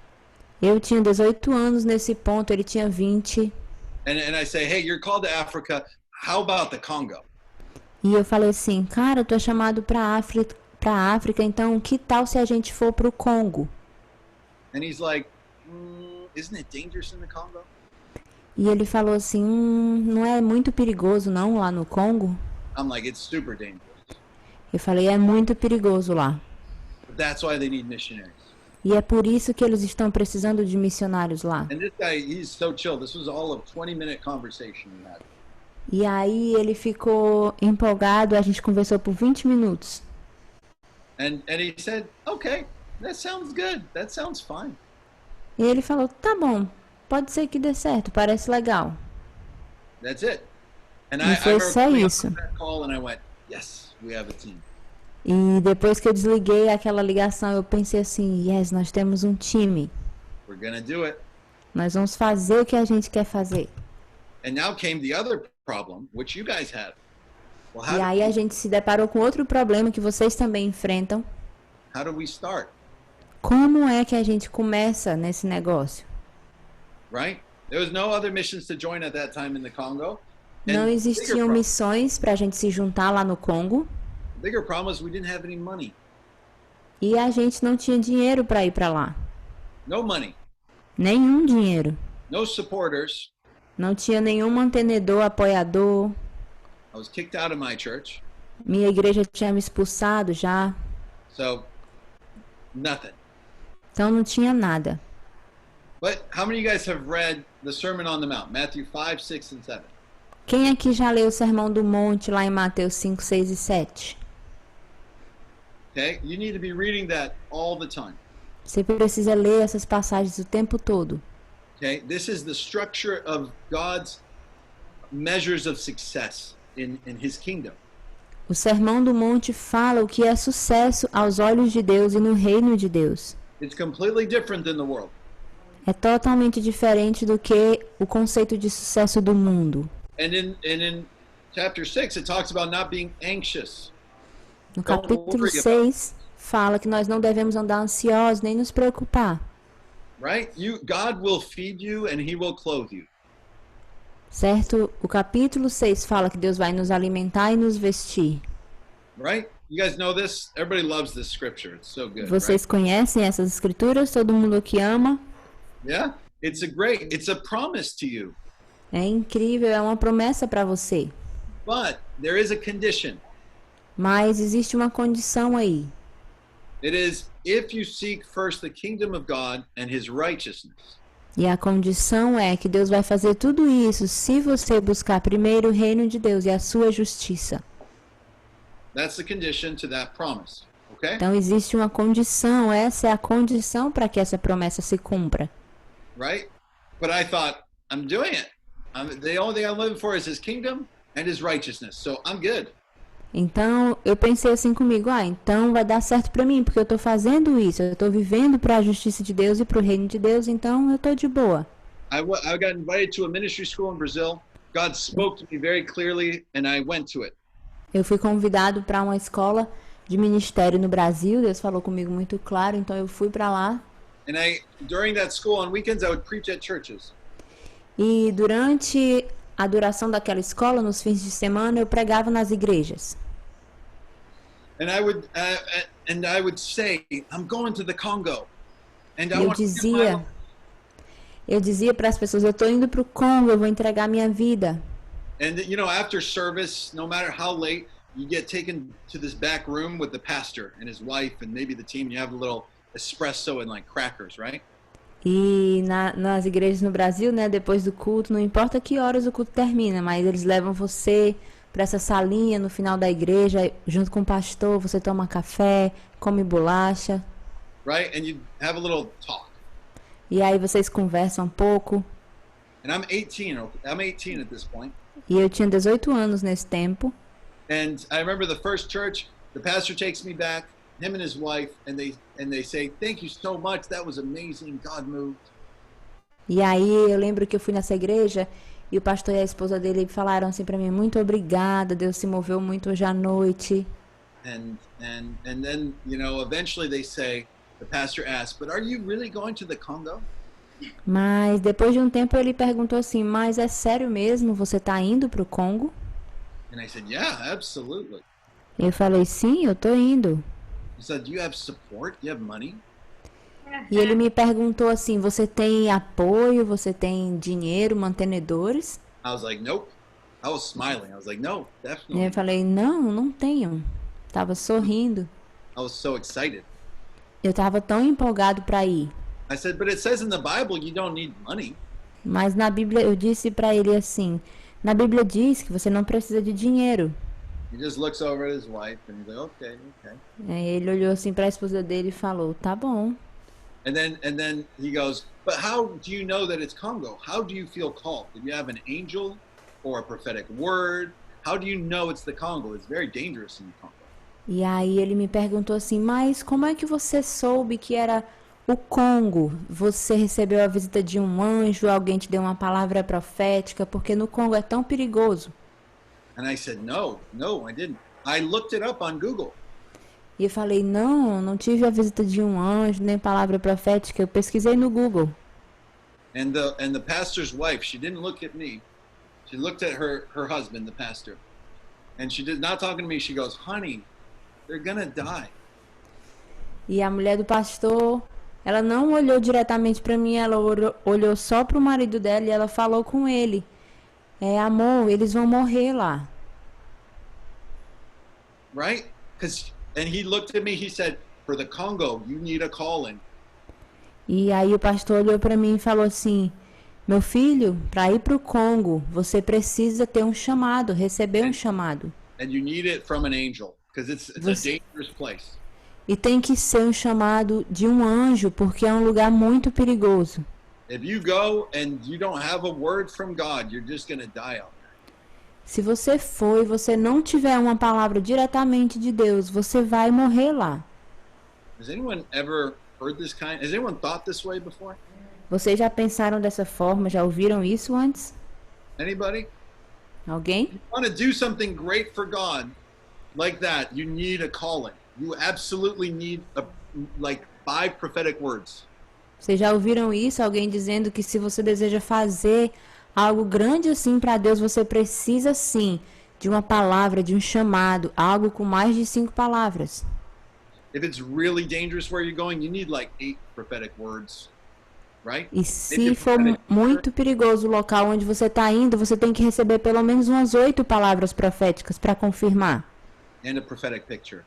Eu tinha 18 anos nesse ponto, ele tinha 20. And I say, "Hey, you're called to Africa. How about the Congo?" E eu falei assim: "Cara, tu é chamado para África, então que tal se a gente for pro Congo?" And he's like, "Isn't it dangerous in the Congo?" E ele falou assim: não é muito perigoso não lá no Congo?" I'm like, "It's super dangerous." Eu falei: "É muito perigoso lá." But that's why they need missionaries. E é por isso que eles estão precisando de missionários lá. And this guy, he's so chill. This was all a 20-minute conversation we had. E aí ele ficou empolgado, a gente conversou por 20 minutos. And he said, "Okay, that sounds good. That sounds fine." E ele falou: "Tá bom, pode ser que dê certo, parece legal." That's it. And E foi só isso. that call and I went, "Yes, we have a team." E depois que eu desliguei aquela ligação, eu pensei assim: yes, nós temos um time. We're gonna do it. Nós vamos fazer o que a gente quer fazer. And now came the other problem, which you guys have. Well, E aí a gente se deparou com outro problema que vocês também enfrentam. how do we start? Como é que a gente começa nesse negócio? Right? There was no other missions to join at that time in the Congo. Não And existiam missões para a gente se juntar lá no Congo. the bigger problem was we didn't have any money. E a gente não tinha dinheiro para ir para lá. No money, Nenhum dinheiro. no supporters. Não tinha nenhum mantenedor, apoiador. I was kicked out of my church. Minha igreja tinha me expulsado já. So, nothing. Então não tinha nada. But how many of you guys have read the Sermon on the Mount? Matthew 5, 6, and 7. Quem aqui já leu o Sermão do Monte lá em Mateus 5, 6 e 7? Okay? You need to be reading that all the time. Você precisa ler essas passagens o tempo todo. Okay? This is the structure of God's measures of success in his kingdom. O Sermão do Monte fala o que é sucesso aos olhos de Deus e no reino de Deus. It's completely different than the world. É totalmente diferente do que o conceito de sucesso do mundo. And in chapter 6, it talks about not being anxious. No capítulo 6, fala que nós não devemos andar ansiosos nem nos preocupar. Right? God will feed you and he will clothe you. Certo? O capítulo 6 fala que Deus vai nos alimentar e nos vestir. Right? You guys know this? Everybody loves this scripture. It's so good. Vocês conhecem essas escrituras? Todo mundo aqui ama? Yeah? It's a promise to you. É incrível, é uma promessa para você. But there is a condition. Mas existe uma condição aí. It is if you seek first the kingdom of God and his righteousness. E a condição é que Deus vai fazer tudo isso se você buscar primeiro o reino de Deus e a sua justiça. That's the condition to that promise. Okay? Então existe uma condição, essa é a condição para que essa promessa se cumpra. Right? But I thought, I'm doing it. The only thing I'm living for is his kingdom and his righteousness. So I'm good. Então, eu pensei assim comigo, então vai dar certo para mim, porque eu estou fazendo isso, eu estou vivendo para a justiça de Deus e para o reino de Deus, então eu estou de boa. I got invited to a ministry school in Brazil. God spoke to me very clearly and I went to it. Eu fui convidado para uma escola de ministério no Brasil, Deus falou comigo muito claro, então eu fui para lá. And during that school on weekends I would preach at churches. E durante a duração daquela escola, nos fins de semana, eu pregava nas igrejas. And I would say, I'm going to the Congo. And Eu dizia para as pessoas, eu estou indo para o Congo, eu vou entregar minha vida. And you know, after service, no matter how late, you get taken to this back room with the pastor and his wife and maybe the team. And you have a little espresso and like crackers, right? E nas igrejas no Brasil, né, depois do culto, não importa que horas o culto termina, mas eles levam você para essa salinha no final da igreja, junto com o pastor, você toma café, come bolacha. Right? And you have a little talk. E aí vocês conversam um pouco. And I'm 18 at this point. E eu tinha 18 anos nesse tempo. And I remember the first church, the pastor takes me back, him and his wife, and they say, "Thank you so much. That was amazing. God moved." E aí eu lembro que eu fui nessa igreja e o pastor e a esposa dele falaram assim para mim, muito obrigada, Deus se moveu muito hoje à noite. And then, you know, eventually they say, the pastor asks, "But are you really going to the Congo?" Mas depois de um tempo ele perguntou assim, mas é sério mesmo, você está indo para o Congo? And I said, "Yeah, absolutely." Eu falei, sim, eu tô indo. He said, "Do you have support? Do you have money?" E ele me perguntou assim, você tem apoio, você tem dinheiro, mantenedores? I was like, "Nope." I was smiling. I was like, "No, E definitely." eu falei, não tenho. Tava sorrindo. I was so excited. Eu tava tão empolgado para ir. I said, "But it says in the Bible you don't need money." Mas na Bíblia, eu disse para ele assim, na Bíblia diz que você não precisa de dinheiro. He just looks over at his wife and he's like, "Okay." Aí ele olhou assim para a esposa dele e falou, tá bom. And then he goes, "But how do you know that it's Congo? How do you feel called? Did you have an angel or a prophetic word? How do you know it's the Congo? It's very dangerous in the Congo." E aí ele me perguntou assim, mas como é que você soube que era o Congo? Você recebeu a visita de um anjo, alguém te deu uma palavra profética, porque no Congo é tão perigoso. And I said, no, I didn't. I looked it up on Google. E eu falei, não tive a visita de um anjo, nem palavra profética, eu pesquisei no Google. And the pastor's wife, she didn't look at me. She looked at her husband, the pastor, and she did not talking to me. She goes, "Honey, they're gonna die." E a mulher do pastor, ela não olhou diretamente para mim, ela olhou só para o marido dela e ela falou com ele: amor, eles vão morrer lá. Right? And he looked at me, he said, "For the Congo, you need a calling." E aí o pastor olhou para mim e falou assim: meu filho, para ir para o Congo, você precisa ter um chamado, receber um chamado. And you need it from an angel, because it's a dangerous place. E tem que ser um chamado de um anjo, porque é um lugar muito perigoso. If you go and you don't have a word from God, you're just going to die out there. Se você for e você não tiver uma palavra diretamente de Deus, você vai morrer lá. Has anyone ever heard this kind? Has anyone thought this way before? Vocês já pensaram dessa forma? Já ouviram isso antes? Anybody? Alguém? You want to do something great for God like that, you need a calling. You absolutely need like 5 prophetic words. Vocês já ouviram isso? Alguém dizendo que se você deseja fazer algo grande assim para Deus, você precisa sim de uma palavra, de um chamado, algo com mais de 5 palavras. If it's really dangerous where you're going, you need like 8 prophetic words, right? E se for muito perigoso o local onde você está indo, você tem que receber pelo menos umas 8 palavras proféticas para confirmar. And a prophetic picture.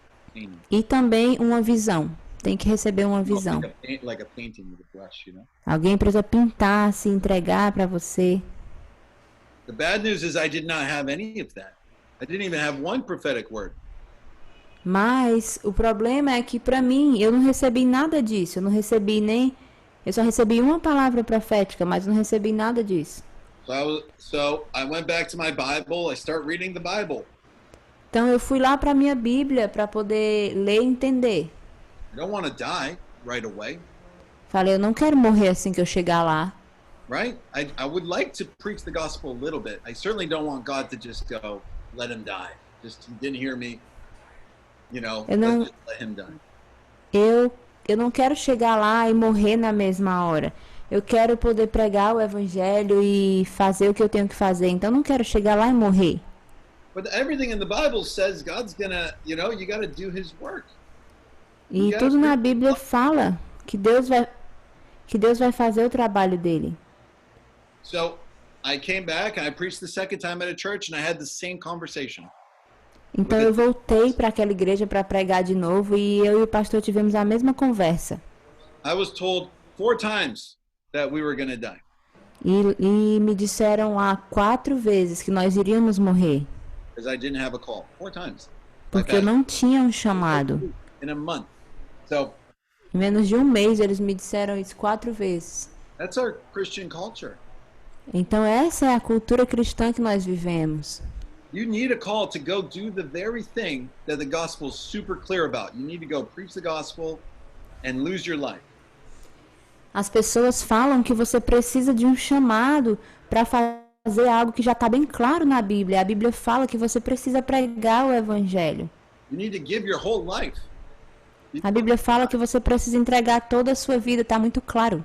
E também uma visão. Tem que receber uma visão. Like a painting with a brush, you know? Alguém precisa pintar, se entregar para você. The bad news is I did not have any of that. I didn't even have one prophetic word. Mas o problema é que para mim eu não recebi nada disso. Eu só recebi uma palavra profética, mas não recebi nada disso. So I went back to my Bible. I start reading the Bible. Então eu fui lá para minha Bíblia para poder ler e entender. I don't want to die right away. Falei, eu não quero morrer assim que eu chegar lá. Right? I would like to preach the gospel a little bit. I certainly don't want God to just go, let him die. Just, he didn't hear me. You know, let's just let him die. Eu não quero chegar lá e morrer na mesma hora. Eu quero poder pregar o evangelho e fazer o que eu tenho que fazer. Então eu não quero chegar lá e morrer. But everything in the Bible says God's gonna, you know, you gotta do his work. E tudo na Bíblia fala que Deus vai fazer o trabalho dele. So I came back and I preached the second time at a church and I had the same conversation. Então eu voltei para aquela igreja para pregar de novo e eu e o pastor tivemos a mesma conversa. I was told 4 times that we were gonna die. E me disseram lá 4 vezes que nós iríamos morrer. Because I didn't have a call. 4 times. Porque eu não tinha um chamado. In a month. So em menos de um mês eles me disseram isso 4 vezes. That's our Christian culture. Então essa é a cultura cristã que nós vivemos. You need a call to go do the very thing that the gospel is super clear about. You need to go preach the gospel and lose your life. As pessoas falam que você precisa de um chamado para fazer algo que já está bem claro na Bíblia. A Bíblia fala que você precisa pregar o evangelho. You need to give your whole life. A Bíblia fala que você precisa entregar toda a sua vida, está muito claro.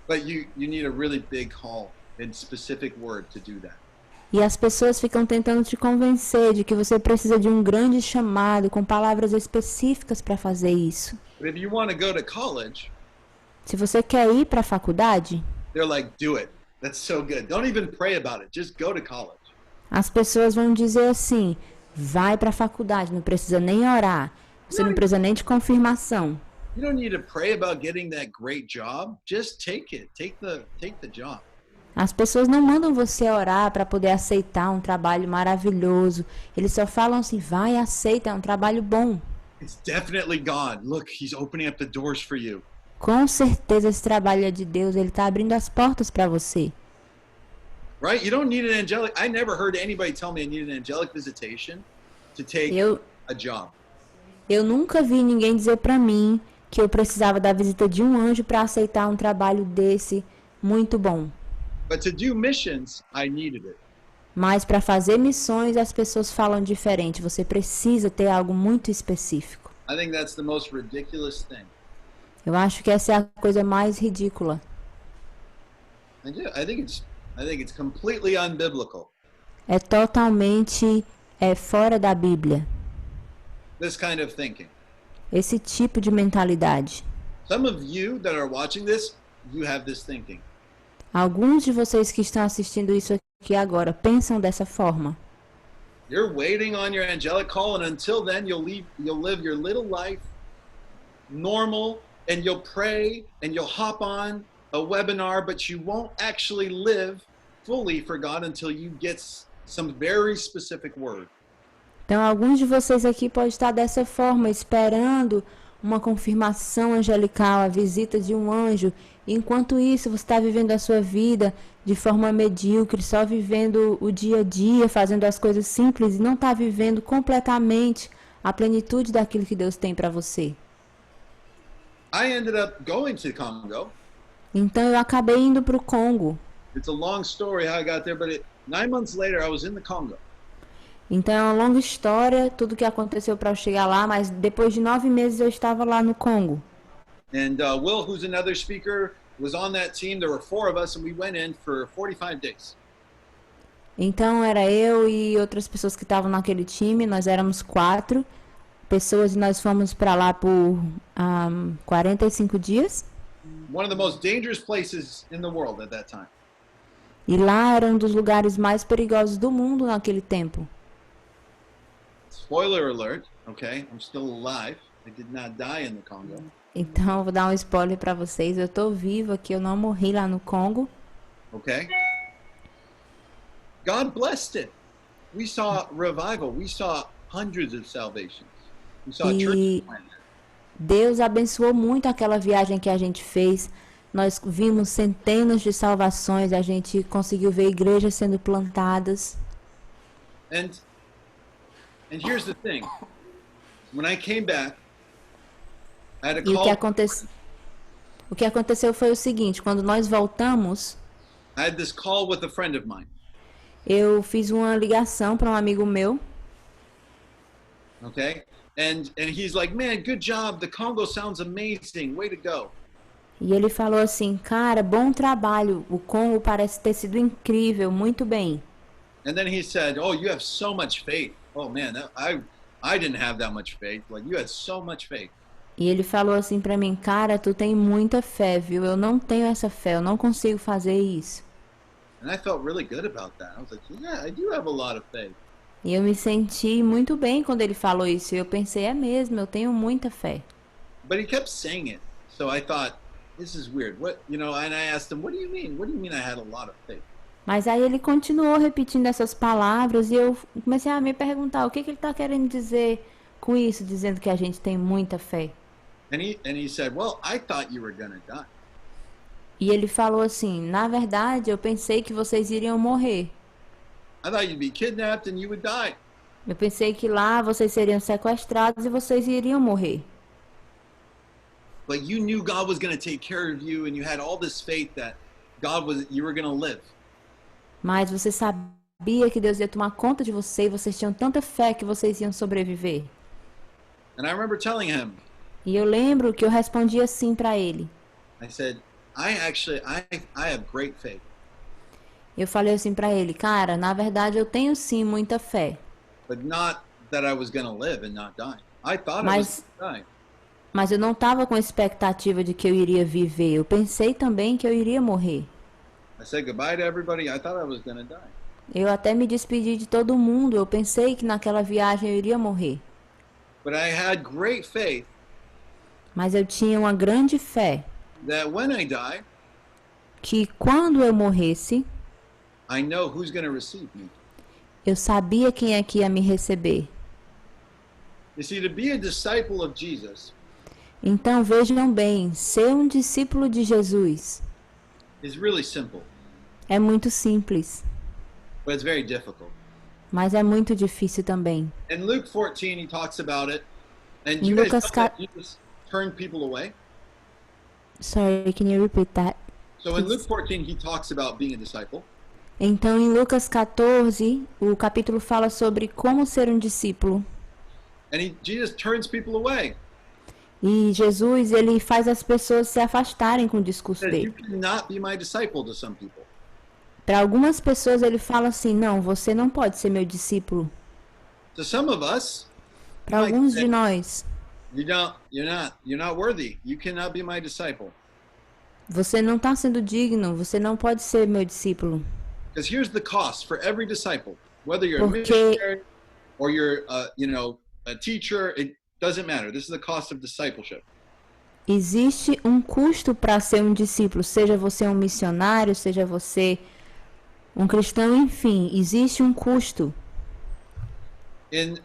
But you need a really big call and specific word to do that. E as pessoas ficam tentando te convencer de que você precisa de um grande chamado com palavras específicas para fazer isso. But if you want to go to college, se você quer ir para a faculdade, they're like, do it. That's so good. Don't even pray about it. Just go to college. As pessoas vão dizer assim: vai para a faculdade, não precisa nem orar. Você não precisa nem de confirmação. You don't need to pray about getting that great job. Just take it. Take the job. As pessoas não mandam você orar para poder aceitar um trabalho maravilhoso. Eles só falam assim: vai, aceita, é um trabalho bom. It's definitely God. Look, he's opening up the doors for you. Com certeza esse trabalho é de Deus, ele está abrindo as portas para você. Right? You don't need an angelic. I never heard anybody tell me I need an angelic visitation to take a job. Eu nunca vi ninguém dizer para mim que eu precisava da visita de um anjo para aceitar um trabalho desse muito bom. But to do missions, I needed it. Mas para fazer missões as pessoas falam diferente. Você precisa ter algo muito específico. I think that's the most ridiculous thing. Eu acho que essa é a coisa mais ridícula. I think I think it's completely unbiblical. É totalmente fora da Bíblia. This kind of thinking. Esse tipo de mentalidade. Some of you that are watching this, you have this thinking. Alguns de vocês que estão assistindo isso aqui agora pensam dessa forma. You're waiting on your angelic call, and until then, you'll live your little life normal, and you'll pray, and you'll hop on a webinar, but you won't actually live fully for God until you get some very specific word. Então, alguns de vocês aqui podem estar dessa forma, esperando uma confirmação angelical, a visita de um anjo. Enquanto isso, você está vivendo a sua vida de forma medíocre, só vivendo o dia a dia, fazendo as coisas simples e não está vivendo completamente a plenitude daquilo que Deus tem para você. I ended up going to Congo. Então, eu acabei indo para o Congo. It's a long story how I got there, but 9 months later I was in the Congo. Então, é uma longa história, tudo que aconteceu para eu chegar lá, mas depois de 9 meses eu estava lá no Congo. And Will, who's another speaker, was on that team. There were 4 of us, and we went in for 45 days. Então, era eu e outras pessoas que estavam naquele time, nós éramos 4 pessoas e nós fomos para lá por 45 dias. One of the most dangerous places in the world at that time. E lá era um dos lugares mais perigosos do mundo naquele tempo. Spoiler alert, okay? I'm still alive. I did not die in the Congo. Então, eu vou dar um spoiler para vocês. Eu tô viva aqui, eu não morri lá no Congo. Okay? God blessed it. We saw revival. We saw hundreds of salvations. We saw churches planted. Deus abençoou muito aquela viagem que a gente fez. Nós vimos centenas de salvações, a gente conseguiu ver igrejas sendo plantadas. And here's the thing. When I came back, I had a E call. o que aconteceu foi o seguinte, quando nós voltamos, I had this call with a friend of mine. eu fiz uma ligação para um amigo meu. Okay? And he's like, "Man, good job. The Congo sounds amazing. Way to go." E ele falou assim, cara, bom trabalho, o Congo parece ter sido incrível, muito bem. And then he said, "Oh, you have so much faith." Oh man, I didn't have that much faith. Like you had so much faith. E ele falou assim pra mim, cara, tu tem muita fé, viu? Eu não tenho essa fé, eu não consigo fazer isso. And I felt really good about that. I was like, "Yeah, I do have a lot of faith." E eu me senti muito bem quando ele falou isso. E eu pensei, é mesmo, eu tenho muita fé. But he kept saying it. So I thought, this is weird. What, and I asked him, "What do you mean? What do you mean I had a lot of faith?" Mas aí ele continuou repetindo essas palavras e eu comecei a me perguntar o que ele está querendo dizer com isso, dizendo que a gente tem muita fé. And he said, "Well, I thought you were gonna die." E ele falou assim, na verdade, eu pensei que vocês iriam morrer. I thought you'd be kidnapped and you would die. Eu pensei que lá vocês seriam sequestrados e vocês iriam morrer. But you knew God was going to take care of you, and you had all this faith that you were going to live. Mas você sabia que Deus ia tomar conta de você e vocês tinham tanta fé que vocês iam sobreviver. And I remember telling him, E eu lembro que eu respondi assim para ele. I said, I have great faith. Eu falei assim para ele, cara, na verdade eu tenho sim muita fé. But not that I was going to live and not die. I thought I was going to die. Mas eu não estava com a expectativa de que eu iria viver. Eu pensei também que eu iria morrer. I said goodbye to everybody. I thought I was going to die. Eu até me despedi de todo mundo. Eu pensei que naquela viagem eu iria morrer. But I had great faith Mas eu tinha uma grande fé that when I die, que quando eu morresse, I know who's going to receive me. eu sabia quem é que ia me receber. You see, to be a disciple of Jesus Então vejam bem, ser um discípulo de Jesus is really simple, é muito simples, but it's very difficult. mas é muito difícil também. In Luke 14, he talks about it. And Em you guys Lucas know that Jesus turned people away? Sorry, can you repeat that? So in Luke 14, he talks about being a disciple. Então, em Lucas 14, o capítulo fala sobre como ser um discípulo. And Jesus turns people away. E Jesus, ele faz as pessoas se afastarem com o discurso He says, "You dele. cannot be my disciple," to some people. Para algumas pessoas ele fala assim: não, você não pode ser meu discípulo. To some of us, he Para might alguns say, de nós, you're not worthy. You cannot be my disciple. você não está sendo digno, você não pode ser meu discípulo. Because here's the cost for every disciple, whether you're a Porque missionary or you're, a teacher, it doesn't matter. This is the cost of discipleship. existe um custo para ser um discípulo, seja você um missionário, seja você um cristão, enfim, existe um custo. In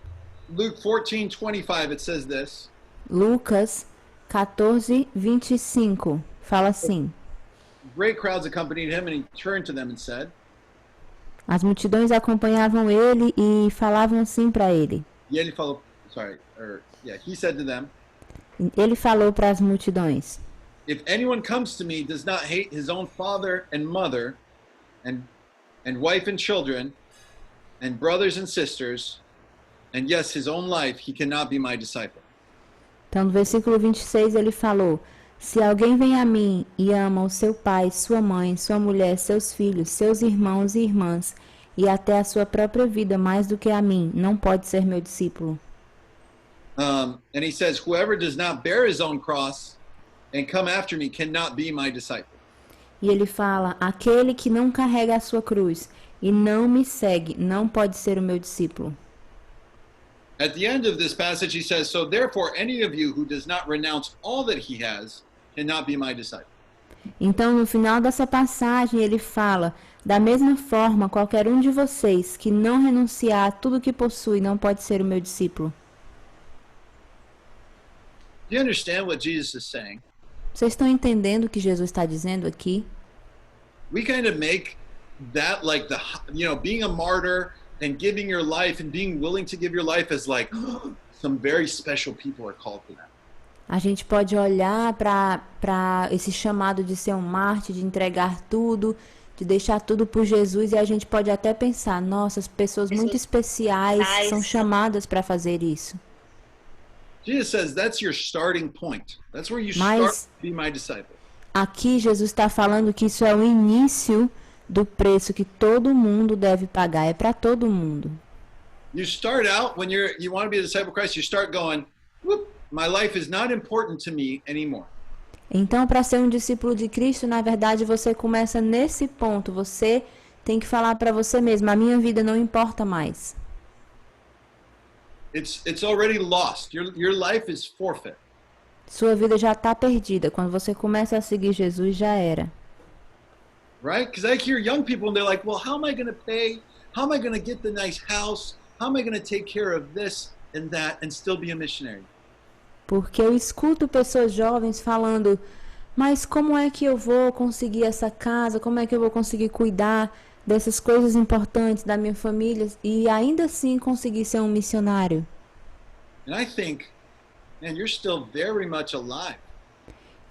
Luke 14:25, it says this. Lucas 14:25 fala assim: Great crowds accompanied him, and he turned to them and said, as multidões acompanhavam ele e falavam assim para ele. e ele falou, he said to them, Ele falou para as multidões: if anyone comes to me does not hate his own father and mother and wife and children and brothers and sisters and yes, his own life, he cannot be my disciple. Então, no versículo 26 ele falou: se alguém vem a mim e ama o seu pai, sua mãe, sua mulher, seus filhos, seus irmãos e irmãs e até a sua própria vida mais do que a mim, não pode ser meu discípulo. And he says, whoever does not bear his own cross and come after me cannot be my disciple. E ele fala: aquele que não carrega a sua cruz e não me segue não pode ser o meu discípulo. At the end of this passage, he says, so therefore, any of you who does not renounce all that he has cannot be my disciple. Então, no final dessa passagem, ele fala: da mesma forma, qualquer um de vocês que não renunciar a tudo que possui não pode ser o meu discípulo. Do you understand what Jesus is saying? Vocês estão entendendo o que Jesus está dizendo aqui? We kind of make that like being a martyr and giving your life and being willing to give your life as like some very special people are called to that. A gente pode olhar para esse chamado de ser um mártir, de entregar tudo, de deixar tudo por Jesus, e a gente pode até pensar: nossa, as pessoas muito especiais são chamadas para fazer isso. Jesus says that's your starting point. That's where you Mas start to be my disciple. aqui Jesus está falando que isso é o início do preço que todo mundo deve pagar, é para todo mundo. You start out when you want to be a disciple of Christ, you start going, whoop, my life is not important to me anymore. Então, para ser um discípulo de Cristo, na verdade, você começa nesse ponto. Você tem que falar para você mesmo: a minha vida não importa mais. It's already lost. Your life is forfeit. Sua vida já está perdida. Quando você começa a seguir Jesus, já era. Right? Because I hear young people and they're like, well, how am I going to pay? How am I going to get the nice house? How am I going to take care of this and that and still be a missionary? Porque eu escuto pessoas jovens falando: mas como é que eu vou conseguir essa casa? Como é que eu vou conseguir cuidar dessas coisas importantes da minha família e ainda assim conseguir ser um missionário? And I think, man, you're still very much alive.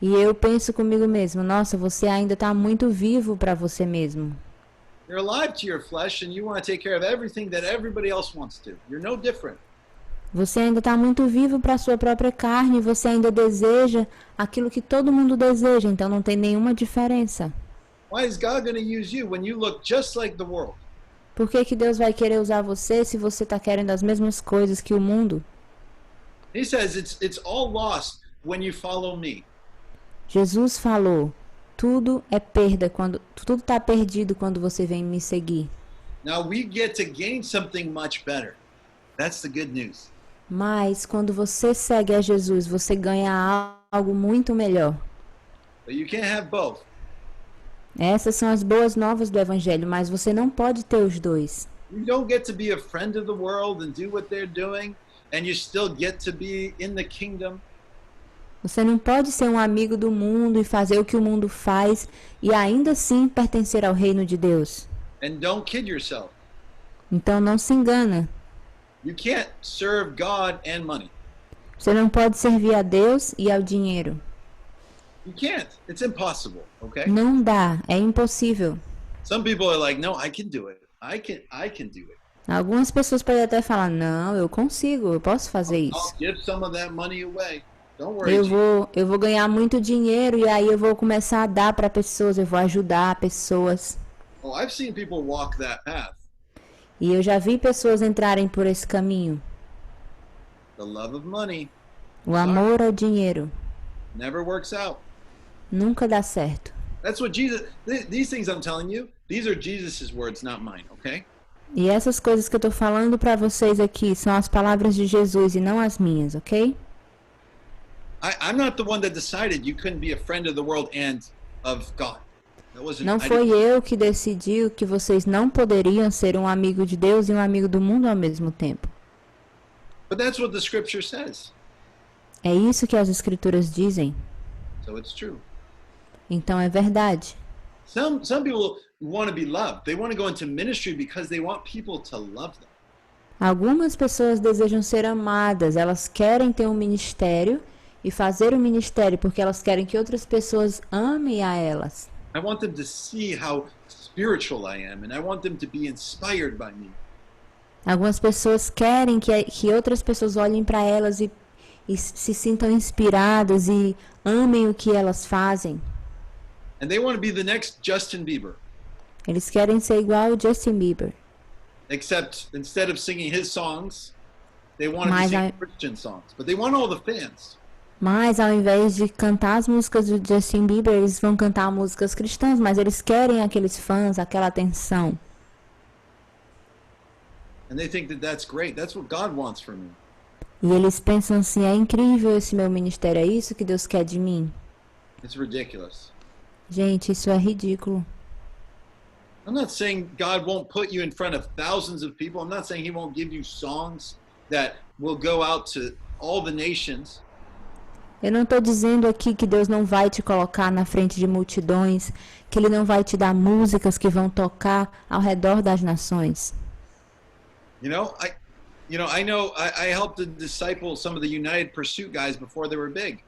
E eu penso comigo mesmo: nossa, você ainda está muito vivo para você mesmo. You're alive to your flesh and you want to take care of everything that everybody else wants to. You're no different. Você ainda está muito vivo para a sua própria carne, você ainda deseja aquilo que todo mundo deseja, então não tem nenhuma diferença. Why is God going to use you when you look just like the world? Por que Deus vai querer usar você se você está querendo as mesmas coisas que o mundo? He says it's all lost when you follow me. Jesus falou: tudo é perda tudo está perdido quando você vem me seguir. Now we get to gain something much better. That's the good news. Mas quando você segue a Jesus, você ganha algo muito melhor. But you can't have both. Essas são as boas novas do Evangelho, mas você não pode ter os dois. You don't get to be a friend of the world and do what they're doing, and you still get to be in the kingdom. Você não pode ser um amigo do mundo e fazer o que o mundo faz e ainda assim pertencer ao reino de Deus. And don't kid yourself. Então não se engana. You can't serve God and money. Você não pode servir a Deus e ao dinheiro. You can't. It's impossible, okay? Não dá, é impossível. Some people are like, "No, I can do it. I can do it. Algumas pessoas podem até falar: não, eu consigo, eu posso fazer I'll isso. give some of that money away. Don't worry." Eu vou ganhar muito dinheiro e aí eu vou começar a dar para pessoas, eu vou ajudar pessoas. Oh, I've seen people walk that path. E eu já vi pessoas entrarem por esse caminho. The love of money. O amor ao dinheiro Never works out. nunca dá certo. That's what Jesus, these things I'm telling you, these are Jesus's words, not mine, okay? E essas coisas que eu tô falando para vocês aqui são as palavras de Jesus e não as minhas, ok? I'm not the one that decided you couldn't be a friend of the world and of God. That wasn't, Não foi eu que decidiu que vocês não poderiam ser um amigo de Deus e um amigo do mundo ao mesmo tempo. But that's what the scripture says. É isso que as escrituras dizem. So it's true. Então é verdade. Some people want to be loved. They want to go into ministry because they want people to love them. Algumas pessoas desejam ser amadas, elas querem ter um ministério e fazer o ministério porque elas querem que outras pessoas amem a elas. I want them to see how spiritual I am, and I want them to be inspired by me. Algumas pessoas querem que outras pessoas olhem para elas e se sintam inspiradas e amem o que elas fazem. And they want to be the next Justin Bieber. Eles querem ser igual o Justin Bieber. Except instead of singing his songs, they want to be Mas singing Christian songs. But they want all the fans. Mas ao invés de cantar as músicas do Justin Bieber, eles vão cantar músicas cristãs, mas eles querem aqueles fãs, aquela atenção. And they think that that's great. That's what God wants from me. E eles pensam assim, é incrível esse meu ministério, é isso que Deus quer de mim? It's ridiculous. Gente, isso é ridículo. I'm not saying God won't put you in front of thousands of people. I'm not saying he won't give you songs that will go out to all the nations. Eu não estou dizendo aqui que Deus não vai te colocar na frente de multidões, que Ele não vai te dar músicas que vão tocar ao redor das nações. I know I helped to disciple some of the United Pursuit guys before they were big.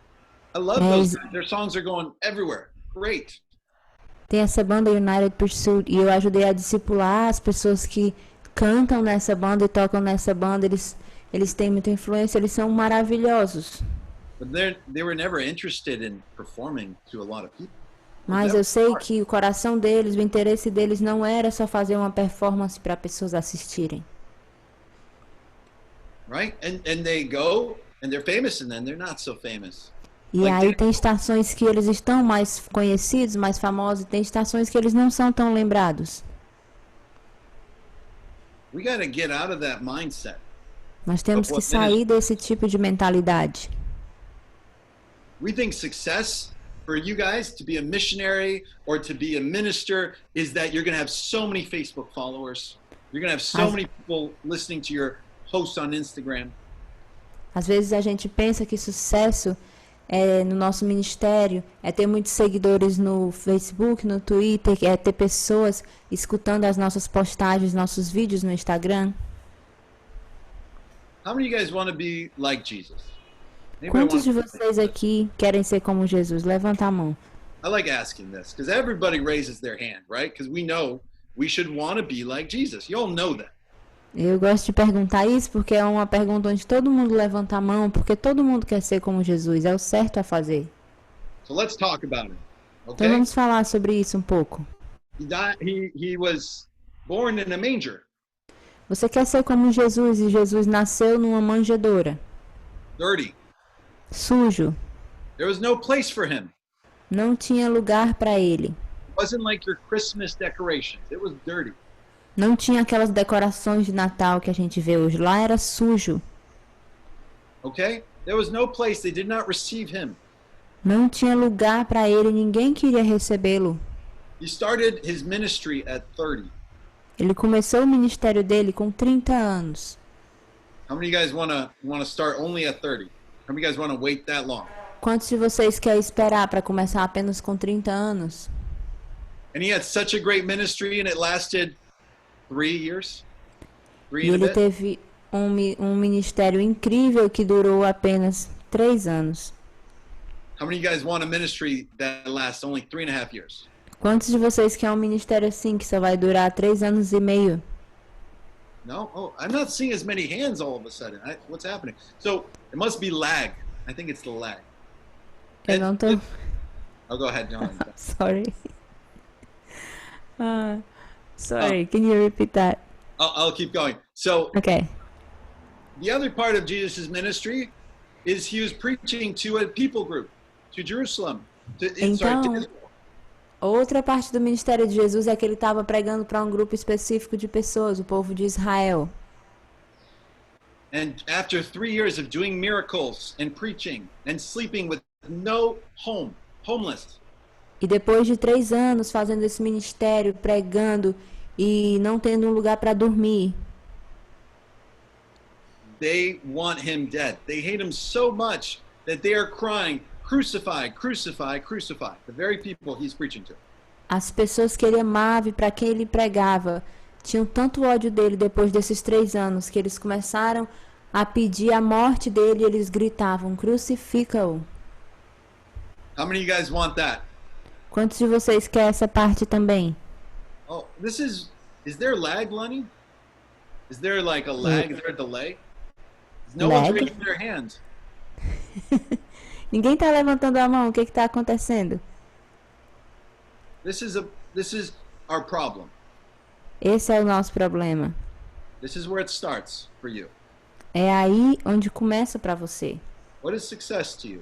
I love those guys. Their songs are going everywhere. Great. Tem essa banda United Pursuit e eu ajudei a discipular as pessoas que cantam nessa banda e tocam nessa banda. Eles têm muita influência, eles são maravilhosos. But they were never interested in performing to a lot of people. Mas eu sei que o coração deles, o interesse deles não era só fazer uma performance para pessoas assistirem. Right? And they go and they're famous and then they're not so famous. E aí tem estações que eles estão mais conhecidos, mais famosos, e tem estações que eles não são tão lembrados. We got to get out of that mindset. Nós temos que sair desse tipo de mentalidade. We think success for you guys to be a missionary or to be a minister is that you're going to have so many Facebook followers. You're going to have so many people listening to your posts on Instagram. Às vezes a gente pensa que sucesso no nosso ministério é ter muitos seguidores no Facebook, no Twitter, é ter pessoas escutando as nossas postagens, nossos vídeos no Instagram. How many of you guys want to be like Jesus? Quantos de vocês aqui querem ser como Jesus? Levanta a mão. I like asking this because everybody raises their hand, right? Because we know we should want to be like Jesus. You all know that. Eu gosto de perguntar isso porque é uma pergunta onde todo mundo levanta a mão, porque todo mundo quer ser como Jesus, é o certo a fazer. So let's talk about it. Okay? Então vamos falar sobre isso um pouco. He was born in a manger. Você quer ser como Jesus e Jesus nasceu numa manjedoura. Dirty. Sujo. There was no place for him. Não tinha lugar para ele. It wasn't like your Christmas decorations. It was dirty. Não tinha aquelas decorações de Natal que a gente vê hoje. Lá era sujo. Okay? There was no place. They did not receive him. Não tinha lugar para ele, ninguém queria recebê-lo. He started his ministry at 30. Ele começou o ministério dele com 30 anos. How many of you guys want to start only at 30? How many of you guys want to wait that long? Quantos de vocês querem esperar para começar apenas com 30 anos? And he had such a great ministry and it lasted 3 years. E ele teve um ministério incrível que durou apenas 3 anos. How many of you guys want a ministry that lasts only 3.5 years? Quantos de vocês querem um ministério assim que só vai durar 3 anos e meio? No? Oh, I'm not seeing as many hands all of a sudden. What's happening? So it must be lag. I think it's the lag. Eu não tô... Oh, go ahead, John. Sorry. Sorry, can you repeat that? I'll keep going. So Okay. the other part of Jesus' ministry is he was preaching to a people group, to Jerusalem, to Então, Israel. outra parte do ministério de Jesus é que ele estava pregando para um grupo específico de pessoas, o povo de Israel. And after 3 years of doing miracles and preaching and sleeping with no home, homeless, E depois de 3 anos fazendo esse ministério, pregando e não tendo um lugar para dormir, they want him dead. They hate him so much that they are crying, crucify, crucify, crucify. The very people he's preaching to. as pessoas que ele amava e para quem ele pregava tinham tanto ódio dele depois desses 3 anos que eles começaram a pedir a morte dele e eles gritavam, crucifica-o. How many of you guys want that? Quantos de vocês querem essa parte também? Oh, is there lag, Lenny? Is there like a lag? Is there a delay? No one's Lag? raising their hand. Ninguém está levantando a mão, o que está acontecendo? This is our problem. Esse é o nosso problema. This is where it starts for you. É aí onde começa para você. What is success to you?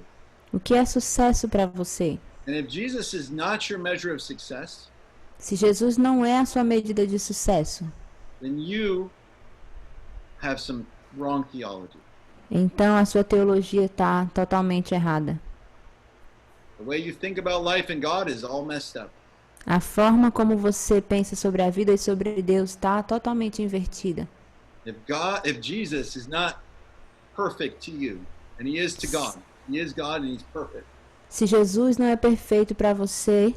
O que é sucesso para você? And if Jesus is not your measure of success, Se Jesus não é a sua medida de sucesso, then you have some wrong theology. então a sua teologia está totalmente errada. The way you think about life and God is all messed up. A forma como você pensa sobre a vida e sobre Deus está totalmente invertida. If Jesus is not perfect to you, and he is to God, he is God and he's perfect. Se Jesus não é perfeito para você,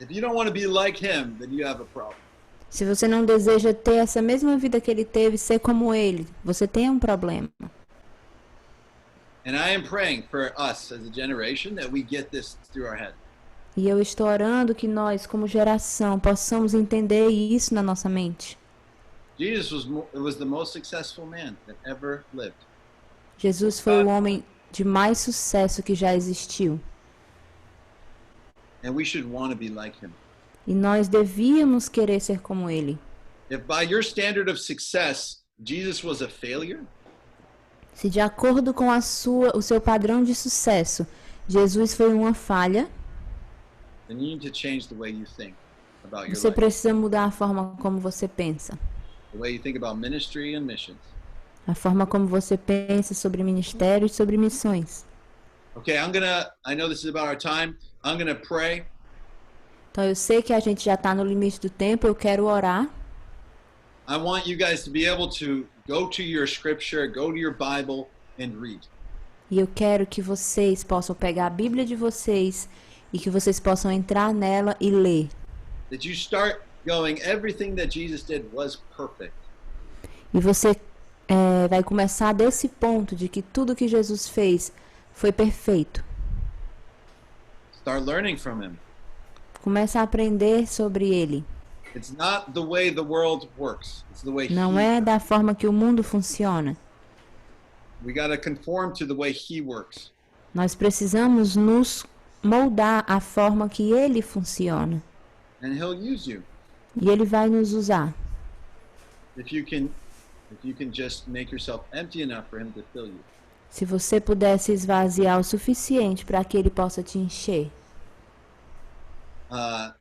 If you don't want to be like him, then you have a problem. se você não deseja ter essa mesma vida que ele teve, ser como ele, você tem um problema. And I am praying for us as a generation that we get this through our head. E eu estou orando que nós, como geração, possamos entender isso na nossa mente. Jesus was the most successful man that ever lived. Jesus foi o homem de mais sucesso que já existiu. And we should want to be like him. E nós devíamos querer ser como ele. If by your standard of success, Jesus was a failure, Se de acordo com o seu padrão de sucesso, Jesus foi uma falha, then you need to change the way you think about your você life. precisa mudar a forma como você pensa. The way you think about ministry and missions. A forma como você pensa sobre ministério e sobre missões. Okay, I know this is about our time. I'm gonna pray. Então eu sei que a gente já está no limite do tempo, eu quero orar. I want you guys to be able to go to your scripture, go to your Bible and read. E eu quero que vocês possam pegar a Bíblia de vocês e que vocês possam entrar nela e ler. That you start going, everything that Jesus did was perfect. E você vai começar desse ponto de que tudo que Jesus fez foi perfeito. Start learning from him. Começa a aprender sobre ele. It's not the way the world works. It's the way Não é da forma que o mundo funciona. We got to conform to the way he works. Nós precisamos nos moldar à forma que ele funciona. And he'll use you. E ele vai nos usar. If you can just make yourself empty enough for him to fill you. Se você pudesse esvaziar o suficiente para que ele possa te encher.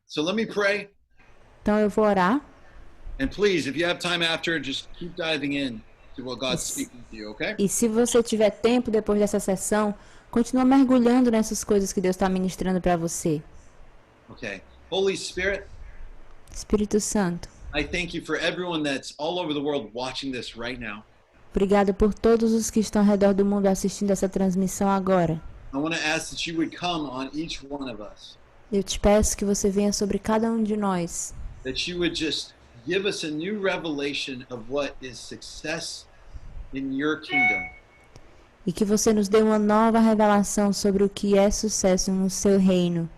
So let me pray. Então eu vou orar. And please, if you have time after, just keep diving in to what God's speaking to you, okay? E se você tiver tempo depois dessa sessão, continua mergulhando nessas coisas que Deus está ministrando para você. Okay. Holy Spirit, Espírito Santo, I thank you for everyone that's all over the world watching this right now. obrigado por todos os que estão ao redor do mundo assistindo essa transmissão agora. I want to ask that you would come on each one of us. Eu te peço que você venha sobre cada um de nós. That you would just give us a new revelation of what is success in your kingdom. E que você nos dê uma nova revelação sobre o que é sucesso no seu reino.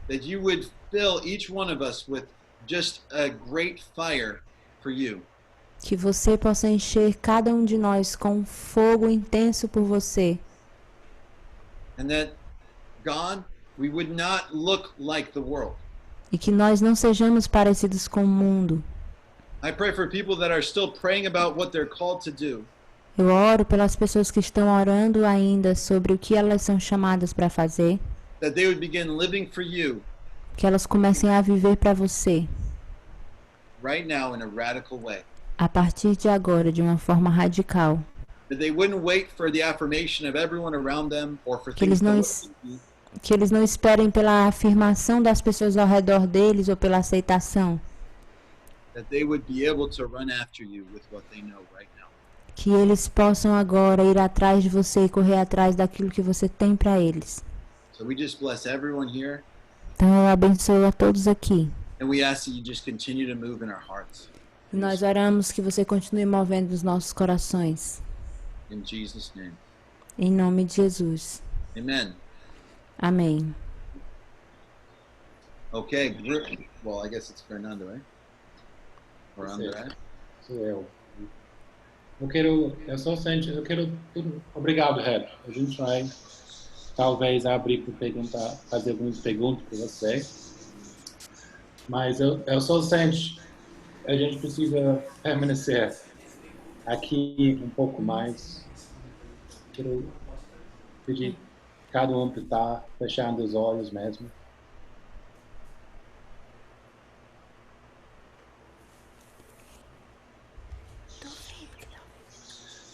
That you would fill each one of us with just a great fire for you. Que você possa encher cada um de nós com um fogo intenso por você. And that, God, we would not look like the world. e que nós não sejamos parecidos com o mundo. I pray for people that are still praying about what they're called to do. Eu oro pelas pessoas que estão orando ainda sobre o que elas são chamadas para fazer, That they would begin living for you que elas comecem a viver para você, right now in a radical way. a partir de agora, de uma forma radical. That they wouldn't wait for the affirmation of everyone around them or for Que eles things não que eles não esperem pela afirmação das pessoas ao redor deles ou pela aceitação. that they would be able to run after you with what they know right now. Que eles possam agora ir atrás de você e correr atrás daquilo que você tem para eles. So we just bless everyone here, Então eu abençoo a todos aqui. and we ask that you just continue to move in our hearts. E nós oramos que você continue movendo os nossos corações. In Jesus' name. Em nome de Jesus. Amen. Amém. Okay. Well, I guess it's Fernando, right? Or André? Sou eu. Eu quero tudo. Obrigado, Red. A gente vai talvez abrir para perguntar, fazer algumas perguntas para você. Mas eu só sinto a gente precisa permanecer aqui um pouco mais. Quero pedir cada um para estar fechando os olhos mesmo.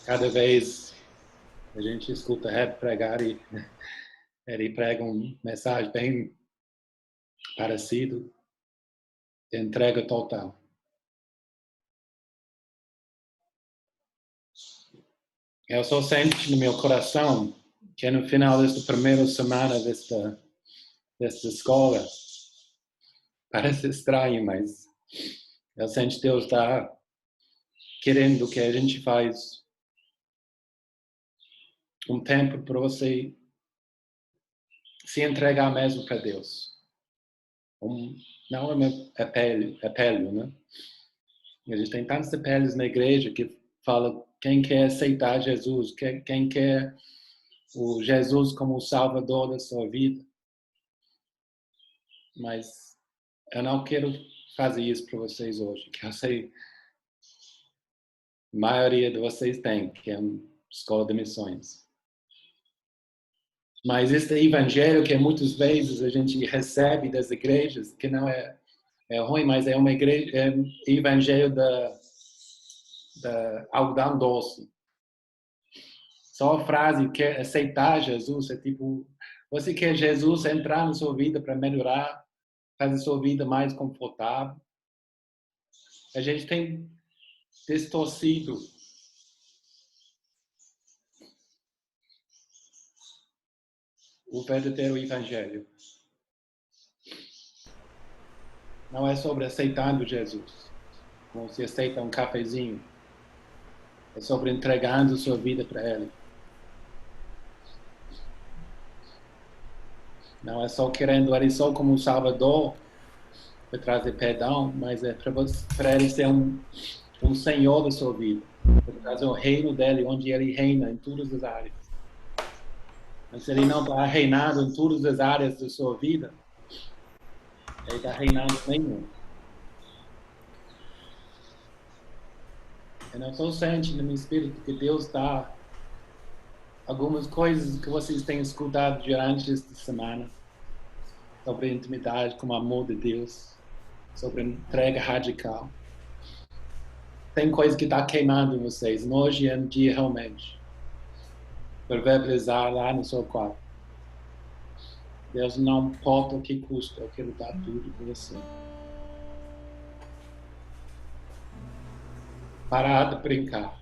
Cada vez a gente escuta Red pregar e ele prega uma mensagem bem parecido, de entrega total. Eu só sinto no meu coração que no final desta primeira semana desta escola, parece estranho, mas eu sinto que Deus está querendo que a gente faz um tempo para você se entregar mesmo para Deus. Não é um apelo, né? A gente tem tantos apelos na igreja que fala quem quer aceitar Jesus, quem quer o Jesus como o Salvador da sua vida. Mas eu não quero fazer isso para vocês hoje, que eu sei a maioria de vocês tem, que é uma escola de missões. Mas este evangelho que muitas vezes a gente recebe das igrejas, que não é ruim, mas é uma igreja, é um evangelho da algodão doce. Só a frase quer aceitar Jesus é tipo, você quer Jesus entrar na sua vida para melhorar, fazer sua vida mais confortável. A gente tem distorcido o verdadeiro evangelho. Não é sobre aceitando Jesus, como se aceita um cafezinho. É sobre entregando sua vida para Ele. Não é só querendo Ele só como um Salvador para trazer perdão, mas é para Ele ser um Senhor da sua vida, para trazer o reino dele, onde Ele reina em todas as áreas. Mas se Ele não está reinando em todas as áreas da sua vida, Ele está reinando em nenhum. Eu não estou sentindo no meu espírito que Deus está... Algumas coisas que vocês têm escutado durante esta semana, sobre a intimidade com o amor de Deus, sobre a entrega radical. Tem coisa que está queimando em vocês, hoje em dia realmente. Para verbalizar lá no seu quarto. Deus não importa o que custa, eu quero dar tudo para você. Parar de brincar.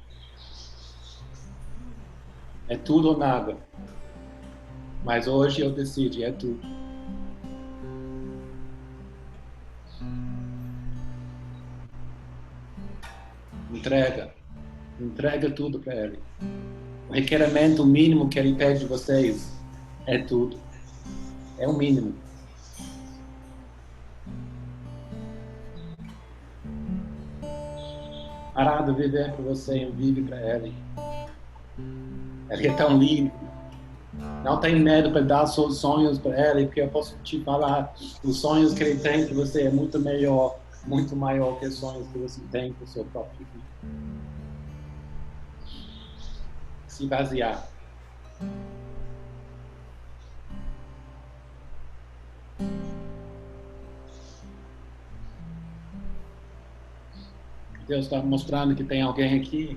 É tudo ou nada. Mas hoje eu decidi, é tudo. Entrega tudo para Ele. O requerimento mínimo que Ele pede de vocês é tudo. É o mínimo. Parar de viver para você e vive para Ele. Ele é tão lindo. Não tem medo para dar seus sonhos para ele, porque eu posso te falar, os sonhos que ele tem para você é muito melhor, muito maior que os sonhos que você tem para o seu próprio vida. Se basear. Deus está mostrando que tem alguém aqui.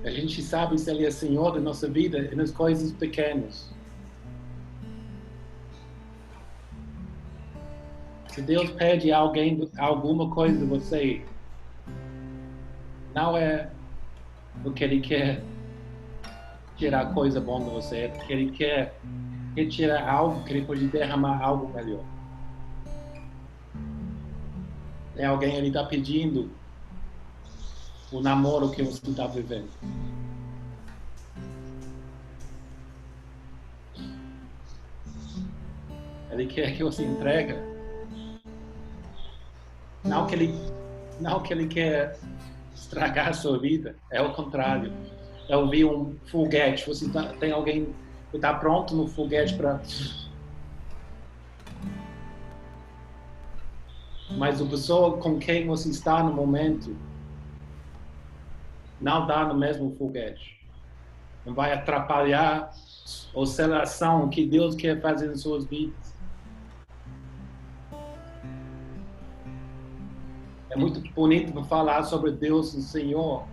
A gente sabe se Ele é Senhor da nossa vida nas coisas pequenas. Se Deus pede a alguém alguma coisa de você, não é porque Ele quer tirar coisa boa de você, é porque Ele quer retirar algo que Ele pode derramar algo melhor. É alguém Ele está pedindo o namoro que você está vivendo. Ele quer que você entregue. Não que ele quer estragar a sua vida, é o contrário. Eu vi um foguete, tem alguém que está pronto no foguete para... Mas a pessoa com quem você está no momento não dá no mesmo foguete. Não vai atrapalhar a aceleração que Deus quer fazer em suas vidas. É muito bonito para falar sobre Deus e Senhor,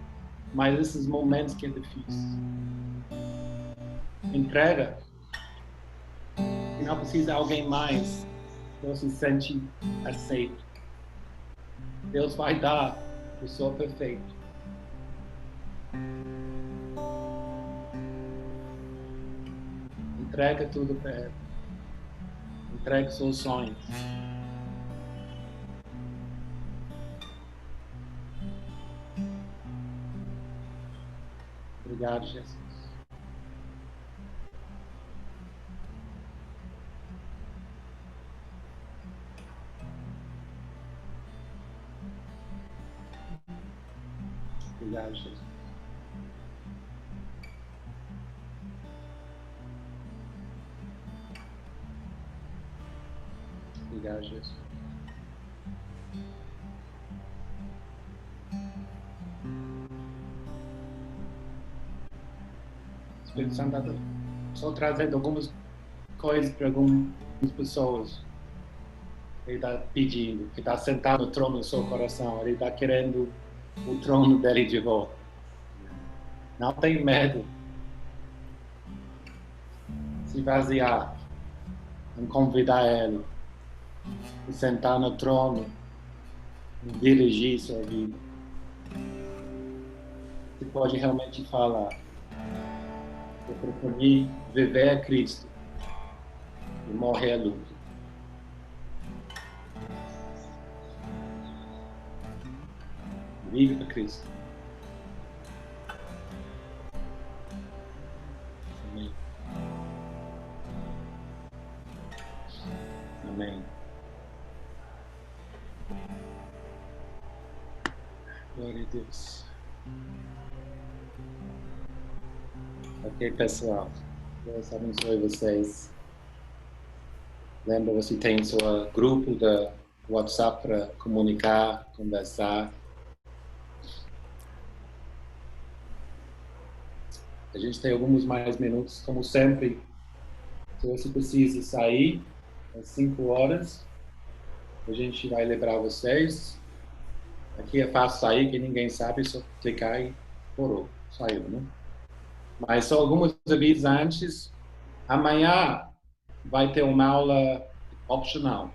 mas esses momentos que é difícil. Entrega. E não precisa de alguém mais. Deus se sente aceito. Deus vai dar a pessoa perfeita. Entrega tudo para Ele. Entrega seus sonhos. Obrigado, Jesus. Obrigado, Jesus. Obrigado, Jesus. Espírito Santo está só trazendo algumas coisas para algumas pessoas. Ele está pedindo, ele está sentado no trono do seu coração, ele está querendo o trono dele de volta. Não tem medo. Se vaziar, em convidar ele, e sentar no trono, e dirigir sua vida. Você pode realmente falar. Eu preferi viver a Cristo e morrer a luta. Vive para Cristo. Amém. Amém. Glória a Deus. Ok, pessoal. Deus abençoe vocês. Lembra, você tem seu grupo de WhatsApp para comunicar, conversar. A gente tem alguns mais minutos, como sempre. Se você precisa sair às 5 horas, a gente vai lembrar vocês. Aqui é fácil sair, que ninguém sabe, só clicar e parou, saiu, né? Mas só alguns avisos antes. Amanhã vai ter uma aula opcional.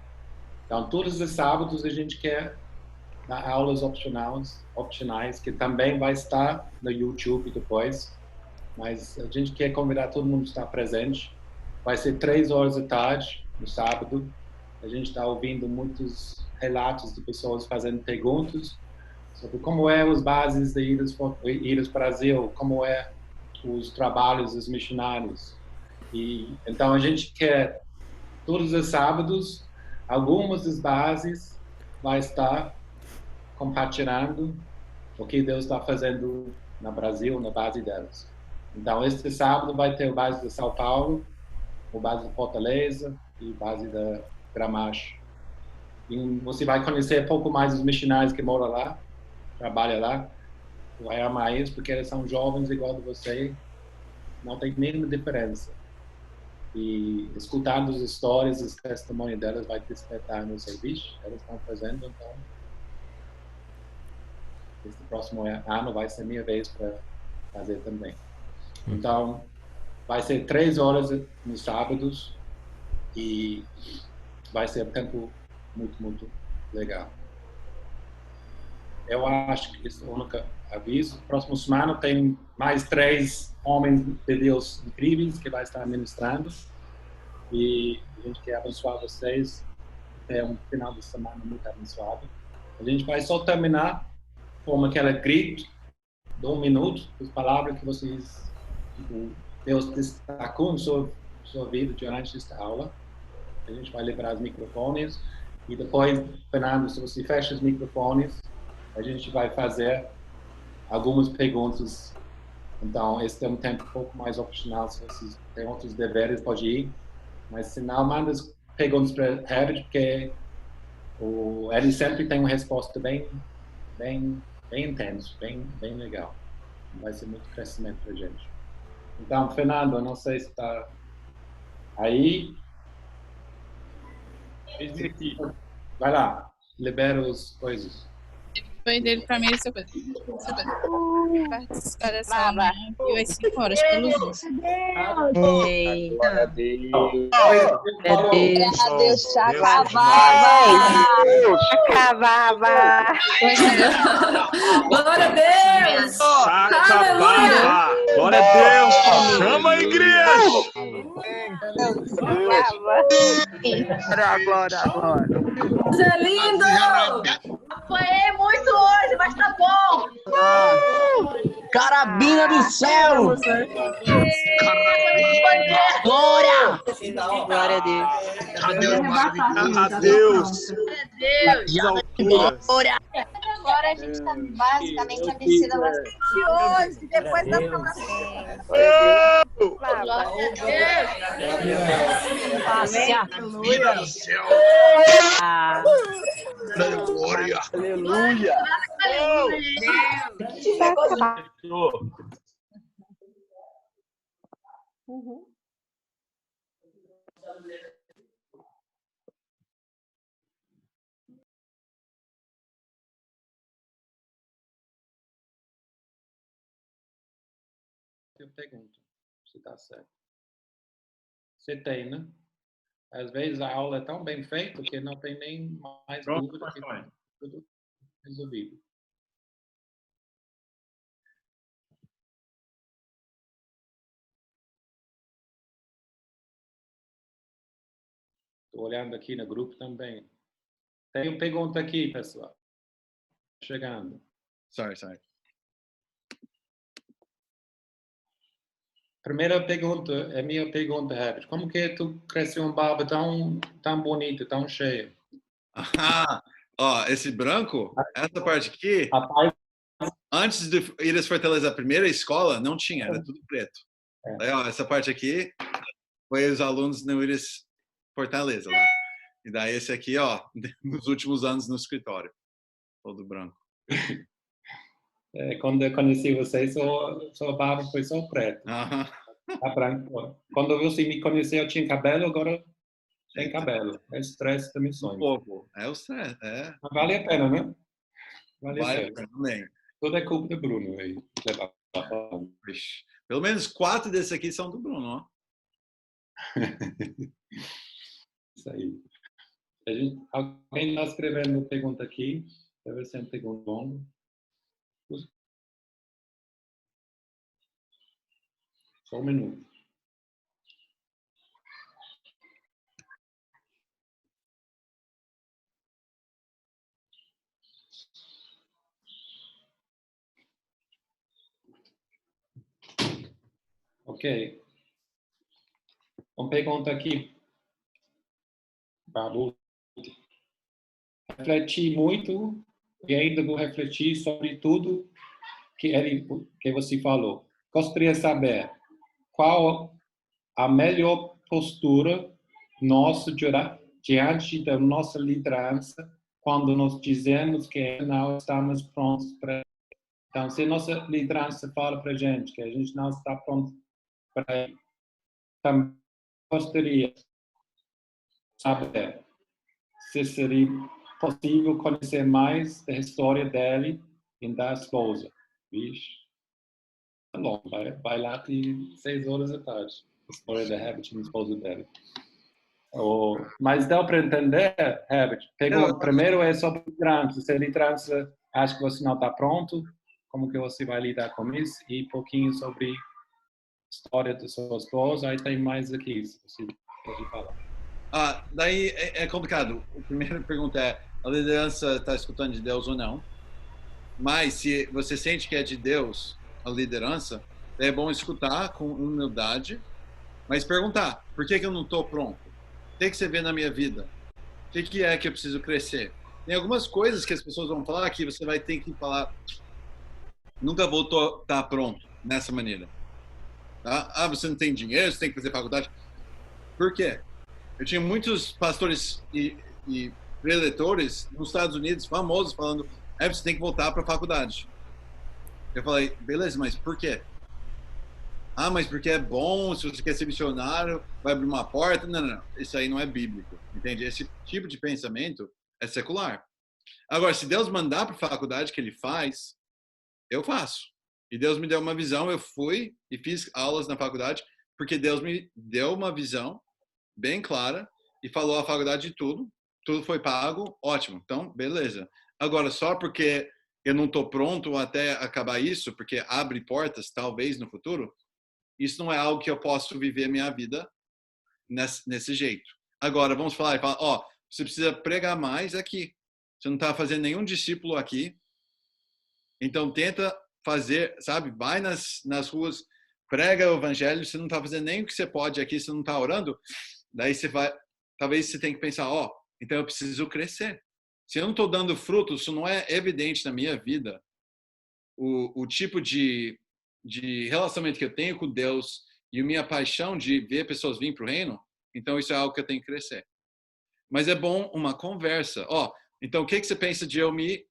Então, todos os sábados a gente quer dar aulas opcionais, que também vai estar no YouTube depois. Mas a gente quer convidar todo mundo a estar presente. Vai ser 3 horas da tarde, no sábado. A gente está ouvindo muitos relatos de pessoas fazendo perguntas sobre como é as bases de Ilhas Brasil, como é os trabalhos dos missionários. E então a gente quer, todos os sábados, algumas das bases vai estar compartilhando o que Deus está fazendo no Brasil, na base delas. Então, este sábado vai ter o base de São Paulo, o base de Fortaleza e base da Gramacho. E você vai conhecer um pouco mais os missionários que moram lá, trabalham lá. Vai amar eles porque eles são jovens igual a você. Não tem nenhuma diferença. E escutando as histórias, os testemunhos delas vai despertar no serviço. Elas estão fazendo, então este próximo ano vai ser minha vez para fazer também. Então, vai ser 3 horas nos sábados e vai ser um tempo muito, muito legal. Eu acho que esse é o único aviso. Próxima semana tem mais 3 homens de Deus incríveis que vai estar ministrando. E a gente quer abençoar vocês. É um final de semana muito abençoado. A gente vai só terminar com aquele grito de 1 minuto, as palavras que vocês, Deus destacou em sua vida durante esta aula. A gente vai liberar os microfones e depois, Fernando, se você fecha os microfones, a gente vai fazer algumas perguntas. Então, esse é um tempo um pouco mais opcional. Se vocês têm outros deveres, pode ir. Mas, se não, manda as perguntas para Herbert, porque ele sempre tem uma resposta bem intenso, bem legal. Vai ser muito crescimento para a gente. Então, Fernando, eu não sei se está aí. Vai lá, libera as coisas. Foi dele pra mim, seu coisa. Participar dessa reunião e às 5 horas pelo Zoom. Glória a Deus. Deus te acabava. Glória a Deus! Aleluia! Glória a Deus! Chama a igreja! Glória. Deus é lindo! Apanhei muito hoje, mas tá bom. Carabina do céu! Glória! Glória a Deus. A Deus! Glória! Agora a gente tá basicamente abastecida bastante hoje, depois da formação. Glória a Deus. Glória! Aleluia! Eu pergunto se está certo. Você tem, né? Às vezes a aula é tão bem feita que não tem nem mais dúvida que tudo resolvido. Estou olhando aqui no grupo também. Tem uma pergunta aqui, pessoal. Chegando. Sorry. Primeira pergunta, é minha pergunta, Herbert. Como que tu cresceu uma barba tão bonita, tão cheia? Ó, esse branco, essa parte aqui, Rapaz, antes de ir Fortaleza, a primeira escola, não tinha, era tudo preto. Aí, ó, essa parte aqui foi os alunos no Íris Fortaleza lá. E daí esse aqui, ó, nos últimos anos no escritório, todo branco. quando eu conheci você, sua barba foi só preta. Tá branco. Quando você me conheceu, eu tinha cabelo, agora tem cabelo. É estresse da missões. Um pouco. É o stress, é. Mas vale a pena, né? Vale a pena. Também. Tudo é culpa do Bruno aí. Pelo menos 4 desses aqui são do Bruno, ó. Isso aí. Alguém está escrevendo uma pergunta aqui? Deve ser uma pergunta longa. Só um minuto. Ok. Uma pergunta aqui. Babu. Refleti muito e ainda vou refletir sobre tudo que você falou. gostaria de saber qual a melhor postura nossa diante da nossa liderança quando nós dizemos que não estamos prontos para. Então, se nossa liderança fala para a gente que a gente não está pronto para ir, também gostaria de saber se seria possível conhecer mais da história dele e da esposa. Vixe, tá longo, vai lá de 6 horas da tarde. A história da Herbert e da esposa dele. Mas dá para entender, Herbert? Primeiro é sobre liderança. Se a liderança acha que você não está pronto, como que você vai lidar com isso? E um pouquinho sobre a história da sua esposa. Aí tem mais aqui, se você pode falar. Daí é complicado. A primeira pergunta é, a liderança está escutando de Deus ou não? Mas se você sente que é de Deus a liderança, é bom escutar com humildade, mas perguntar, por que eu não estou pronto? O que você vê na minha vida? O que é que eu preciso crescer? Tem algumas coisas que as pessoas vão falar que você vai ter que falar, nunca vou estar pronto nessa maneira. Tá? Você não tem dinheiro, você tem que fazer faculdade. Por quê? Eu tinha muitos pastores e preletores nos Estados Unidos famosos falando, você tem que voltar para a faculdade. Eu falei, beleza, mas por quê? Mas porque é bom, se você quer ser missionário, vai abrir uma porta. Não. Isso aí não é bíblico, entende? Esse tipo de pensamento é secular. Agora, se Deus mandar para a faculdade que ele faz, eu faço. E Deus me deu uma visão, eu fui e fiz aulas na faculdade, porque Deus me deu uma visão bem clara e falou a faculdade de tudo foi pago, ótimo, então beleza. Agora, só porque eu não estou pronto até acabar isso, porque abre portas, talvez no futuro, isso não é algo que eu posso viver minha vida nesse jeito. Agora, vamos falar, você precisa pregar mais aqui. Você não está fazendo nenhum discípulo aqui, então tenta fazer, vai nas ruas, prega o evangelho, você não está fazendo nem o que você pode aqui, você não está orando, daí talvez você tenha que pensar, então eu preciso crescer. Se eu não estou dando fruto, isso não é evidente na minha vida, o tipo de relacionamento que eu tenho com Deus e a minha paixão de ver pessoas virem para o reino, então isso é algo que eu tenho que crescer. Mas é bom uma conversa. Então o que você pensa de eu me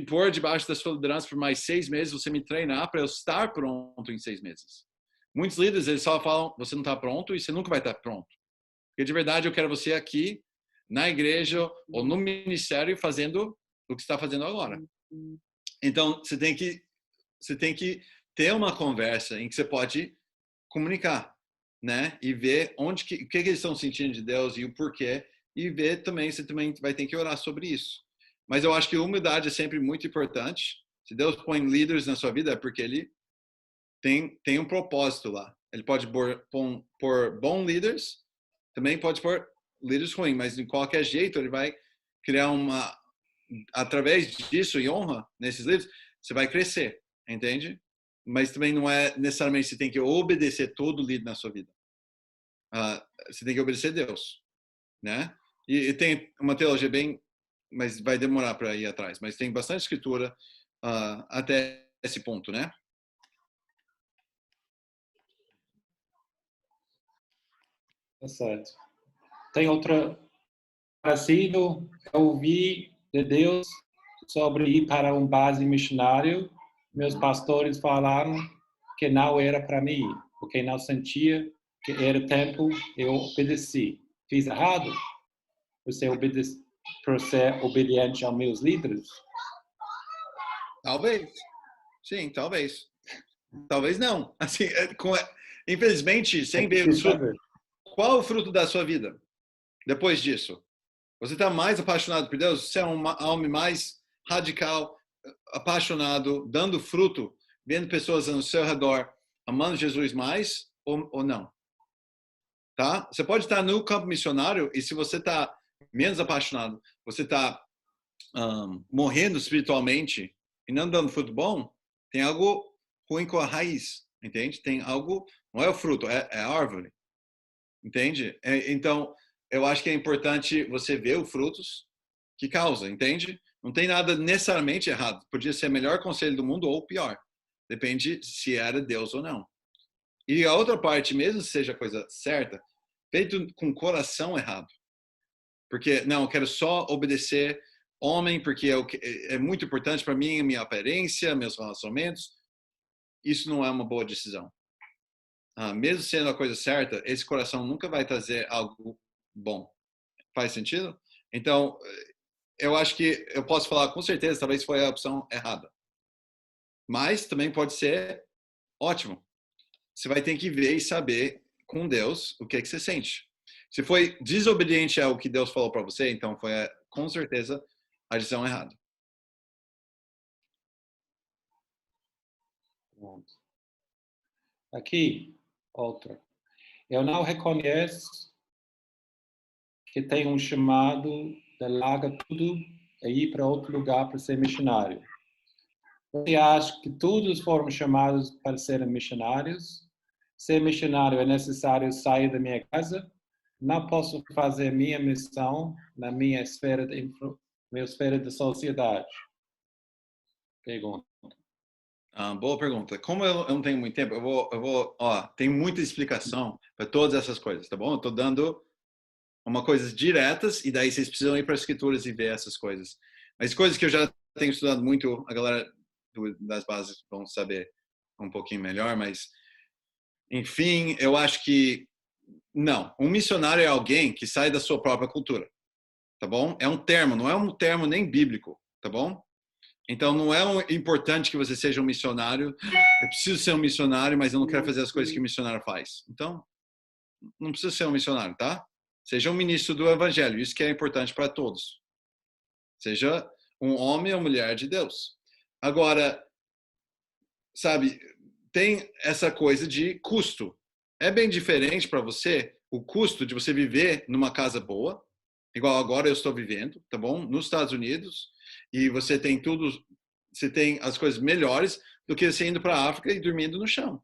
pôr debaixo da sua liderança por mais 6 meses, você me treinar para eu estar pronto em 6 meses? Muitos líderes, eles só falam, você não está pronto e você nunca vai estar pronto. Porque de verdade eu quero você aqui, na igreja ou no ministério, fazendo o que você está fazendo agora. Então, você tem que ter uma conversa em que você pode comunicar, né? E ver o que eles estão sentindo de Deus e o porquê. E ver também, você também vai ter que orar sobre isso. Mas eu acho que a humildade é sempre muito importante. Se Deus põe líderes na sua vida, é porque ele tem um propósito lá. Ele pode pôr bons líderes, também pode pôr líderes ruins, mas de qualquer jeito ele vai criar através disso e honra nesses líderes, você vai crescer, entende? Mas também não é necessariamente você tem que obedecer todo líder na sua vida. Você tem que obedecer a Deus, né? E tem uma teologia mas vai demorar para ir atrás, mas tem bastante escritura até esse ponto, né? Tá certo. Tem outra parecido, eu ouvi de Deus sobre ir para um base missionário. Meus pastores falaram que não era para mim, porque não sentia que era tempo, eu obedeci. Fiz errado? Por ser obediente aos meus líderes? Talvez. Sim, talvez. Talvez não. Assim, infelizmente, sem ver o fruto. Qual é o fruto da sua vida depois disso? Você está mais apaixonado por Deus? Você é um homem mais radical, apaixonado, dando fruto, vendo pessoas ao seu redor, amando Jesus mais ou não? Tá? Você pode estar no campo missionário e se você está menos apaixonado, você está morrendo espiritualmente e não dando fruto bom, tem algo ruim com a raiz, entende? Tem algo, não é o fruto, é a árvore, entende? Então, eu acho que é importante você ver os frutos que causa, entende? Não tem nada necessariamente errado. Podia ser o melhor conselho do mundo ou pior. Depende se era Deus ou não. E a outra parte, mesmo se seja a coisa certa, feito com o coração errado. Porque, não, eu quero só obedecer homem, porque é muito importante para mim, minha aparência, meus relacionamentos. Isso não é uma boa decisão. Mesmo sendo a coisa certa, esse coração nunca vai trazer algo bom. Faz sentido? Então, eu acho que eu posso falar com certeza, talvez foi a opção errada. Mas também pode ser ótimo. Você vai ter que ver e saber com Deus o que é que você sente. Se foi desobediente ao que Deus falou para você, então foi com certeza a decisão errada. Aqui, outra. Eu não reconheço que tem um chamado de largar tudo e ir para outro lugar para ser missionário. Você acha que todos foram chamados para serem missionários? Ser missionário é necessário sair da minha casa? Não posso fazer minha missão na minha esfera de sociedade? Pergunta. Boa pergunta. Como eu não tenho muito tempo, tem muita explicação para todas essas coisas, tá bom? Eu estou dando uma coisas diretas e daí vocês precisam ir para as escrituras e ver essas coisas. Mas coisas que eu já tenho estudado muito, a galera das bases vão saber um pouquinho melhor, mas enfim, eu acho que não. Um missionário é alguém que sai da sua própria cultura, tá bom? É um termo, não é um termo nem bíblico, tá bom? Então, não é importante que você seja um missionário. Eu preciso ser um missionário, mas eu não quero fazer as coisas que o missionário faz. Então, não precisa ser um missionário, tá? Seja um ministro do evangelho. Isso que é importante para todos. Seja um homem ou mulher de Deus. Agora, sabe, tem essa coisa de custo. É bem diferente para você o custo de você viver numa casa boa, igual agora eu estou vivendo, tá bom? Nos Estados Unidos. E você tem tudo, você tem as coisas melhores do que você indo para a África e dormindo no chão.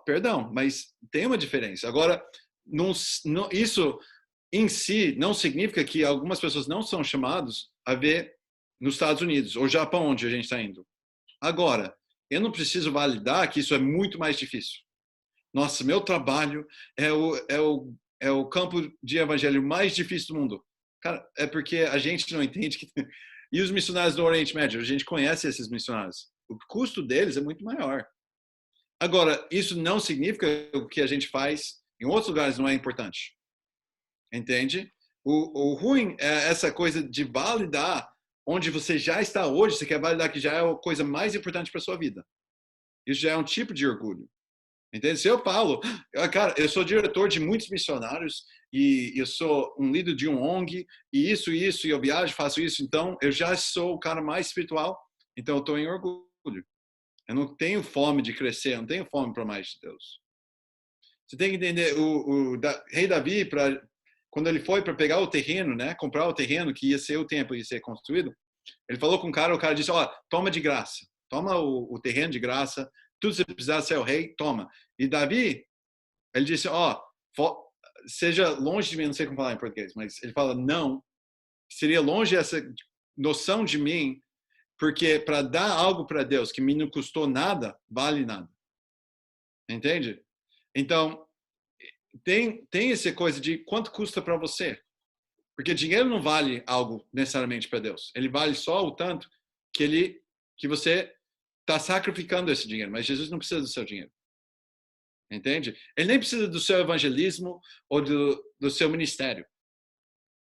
Perdão, mas tem uma diferença. Agora, isso em si não significa que algumas pessoas não são chamadas a ver nos Estados Unidos ou Japão, onde a gente está indo. Agora, eu não preciso validar que isso é muito mais difícil. Nossa, meu trabalho é o campo de evangelho mais difícil do mundo. Cara, é porque a gente não entende que... E os missionários do Oriente Médio, a gente conhece esses missionários. O custo deles é muito maior. Agora, isso não significa que o que a gente faz em outros lugares não é importante. Entende? O ruim é essa coisa de validar onde você já está hoje, você quer validar que já é a coisa mais importante para a sua vida. Isso já é um tipo de orgulho. Entende? Se eu falo, cara, eu sou diretor de muitos missionários e eu sou um líder de um ONG e isso, e eu viajo, faço isso, então eu já sou o cara mais espiritual, então eu estou em orgulho. Eu não tenho fome de crescer, eu não tenho fome para mais de Deus. Você tem que entender, rei Davi, quando ele foi para pegar o terreno, né, comprar o terreno que ia ser o templo, ia ser construído, ele falou com o cara disse, toma de graça, toma o terreno de graça, tudo se precisar ser o rei, toma. E Davi, ele disse, seja longe de mim, não sei como falar em português, mas ele fala, não, seria longe essa noção de mim, porque para dar algo para Deus que me não custou nada, vale nada. Entende? Então, tem essa coisa de quanto custa para você. Porque dinheiro não vale algo necessariamente para Deus. Ele vale só o tanto que você está sacrificando esse dinheiro, mas Jesus não precisa do seu dinheiro. Entende? Ele nem precisa do seu evangelismo ou do seu ministério.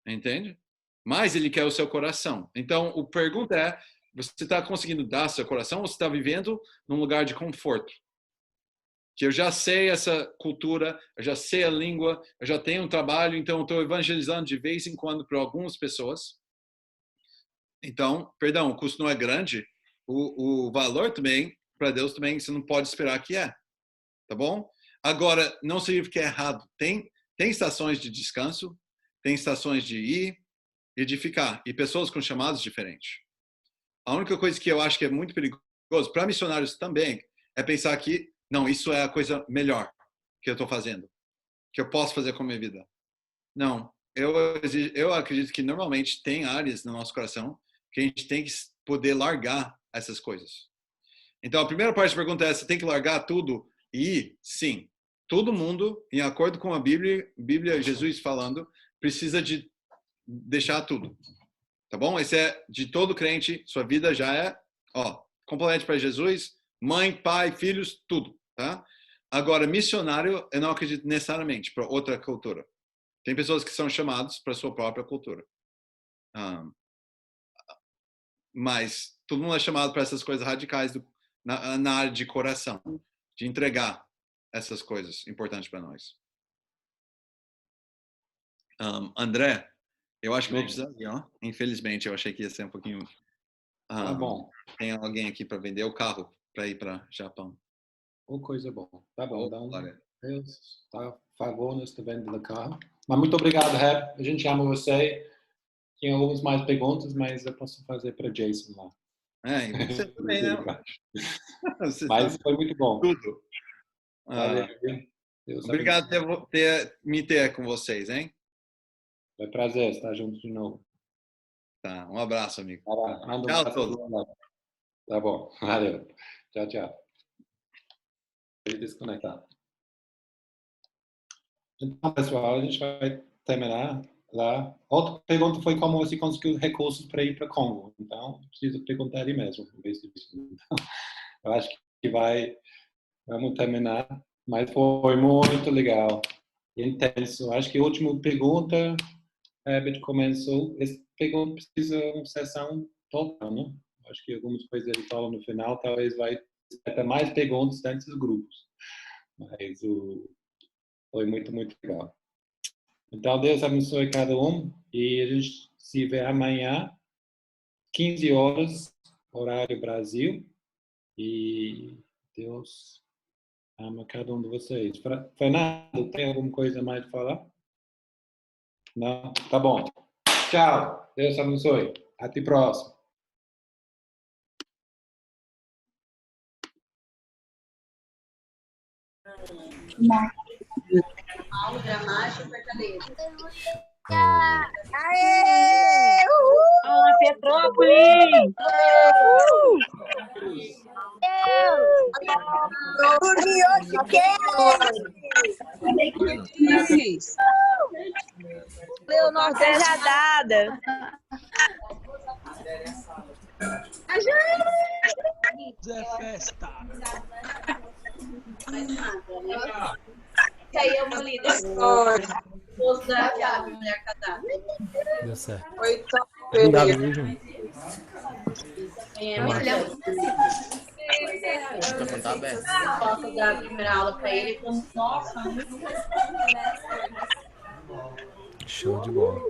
Entende? Mas ele quer o seu coração. Então, a pergunta é, você está conseguindo dar seu coração ou você está vivendo num lugar de conforto? Que eu já sei essa cultura, eu já sei a língua, eu já tenho um trabalho, então eu estou evangelizando de vez em quando para algumas pessoas. Então, perdão, o custo não é grande, o valor também, para Deus também, você não pode esperar que é. Tá bom? Agora, não significa que é errado. Tem estações de descanso, tem estações de ir e de ficar, e pessoas com chamados diferentes. A única coisa que eu acho que é muito perigoso, para missionários também, é pensar que, não, isso é a coisa melhor que eu estou fazendo, que eu posso fazer com a minha vida. Não, eu acredito que normalmente tem áreas no nosso coração que a gente tem que poder largar essas coisas. Então, a primeira parte da pergunta é: você tem que largar tudo? E sim, todo mundo, em acordo com a Bíblia, Jesus falando, precisa de deixar tudo. Tá bom? Esse é de todo crente, sua vida já é, completamente para Jesus, mãe, pai, filhos, tudo, tá? Agora, missionário, eu não acredito necessariamente para outra cultura. Tem pessoas que são chamadas para sua própria cultura. Mas todo mundo é chamado para essas coisas radicais na área de coração, de entregar essas coisas importantes para nós. André, eu acho que vou precisar ir, ó. Infelizmente, eu achei que ia ser um pouquinho... Tá bom. Tem alguém aqui para vender o carro para ir para Japão. Coisa boa. Tá bom. Então, Glória. Deus está a favor nesta venda do carro. Mas muito obrigado, Reb. A gente ama você. Tinha algumas mais perguntas, mas eu posso fazer para Jason lá. E você também, né? Mas foi muito bom. Tudo. Valeu. Deus Obrigado por me ter com vocês, hein? Foi um prazer estar junto de novo. Tá, um abraço, amigo. Tchau a todos. Tá bom, valeu. Tchau. Vou desconectar. Então, pessoal, a gente vai terminar lá. Outra pergunta foi como você conseguiu recursos para ir para Congo. Então, preciso perguntar ali mesmo. Então, eu acho que vamos terminar. Mas foi muito legal. Intenso. Acho que a última pergunta, Herbert começou. Essa pergunta precisa de uma sessão total, né? Acho que algumas coisas ele fala no final, talvez vai ter mais perguntas dentro dos grupos. Mas foi muito, muito legal. Então, Deus abençoe cada um e a gente se vê amanhã, 15 horas, horário Brasil. E Deus ama cada um de vocês. Fernando, tem alguma coisa mais de falar? Não? Tá bom. Tchau. Deus abençoe. Até a próxima. Paulo, Gramacho, Fortaleza. Aê! Olá, Petrópolis! Dormi hoje, Leonor, seja dada. Zé Festa. E aí, eu vou líder. Esposa da mulher casada. Deu certo. Oi, Obrigado, viu, Júnior? Tá aberto. Posso dar a primeira aula para ele. Nossa, Show de bola.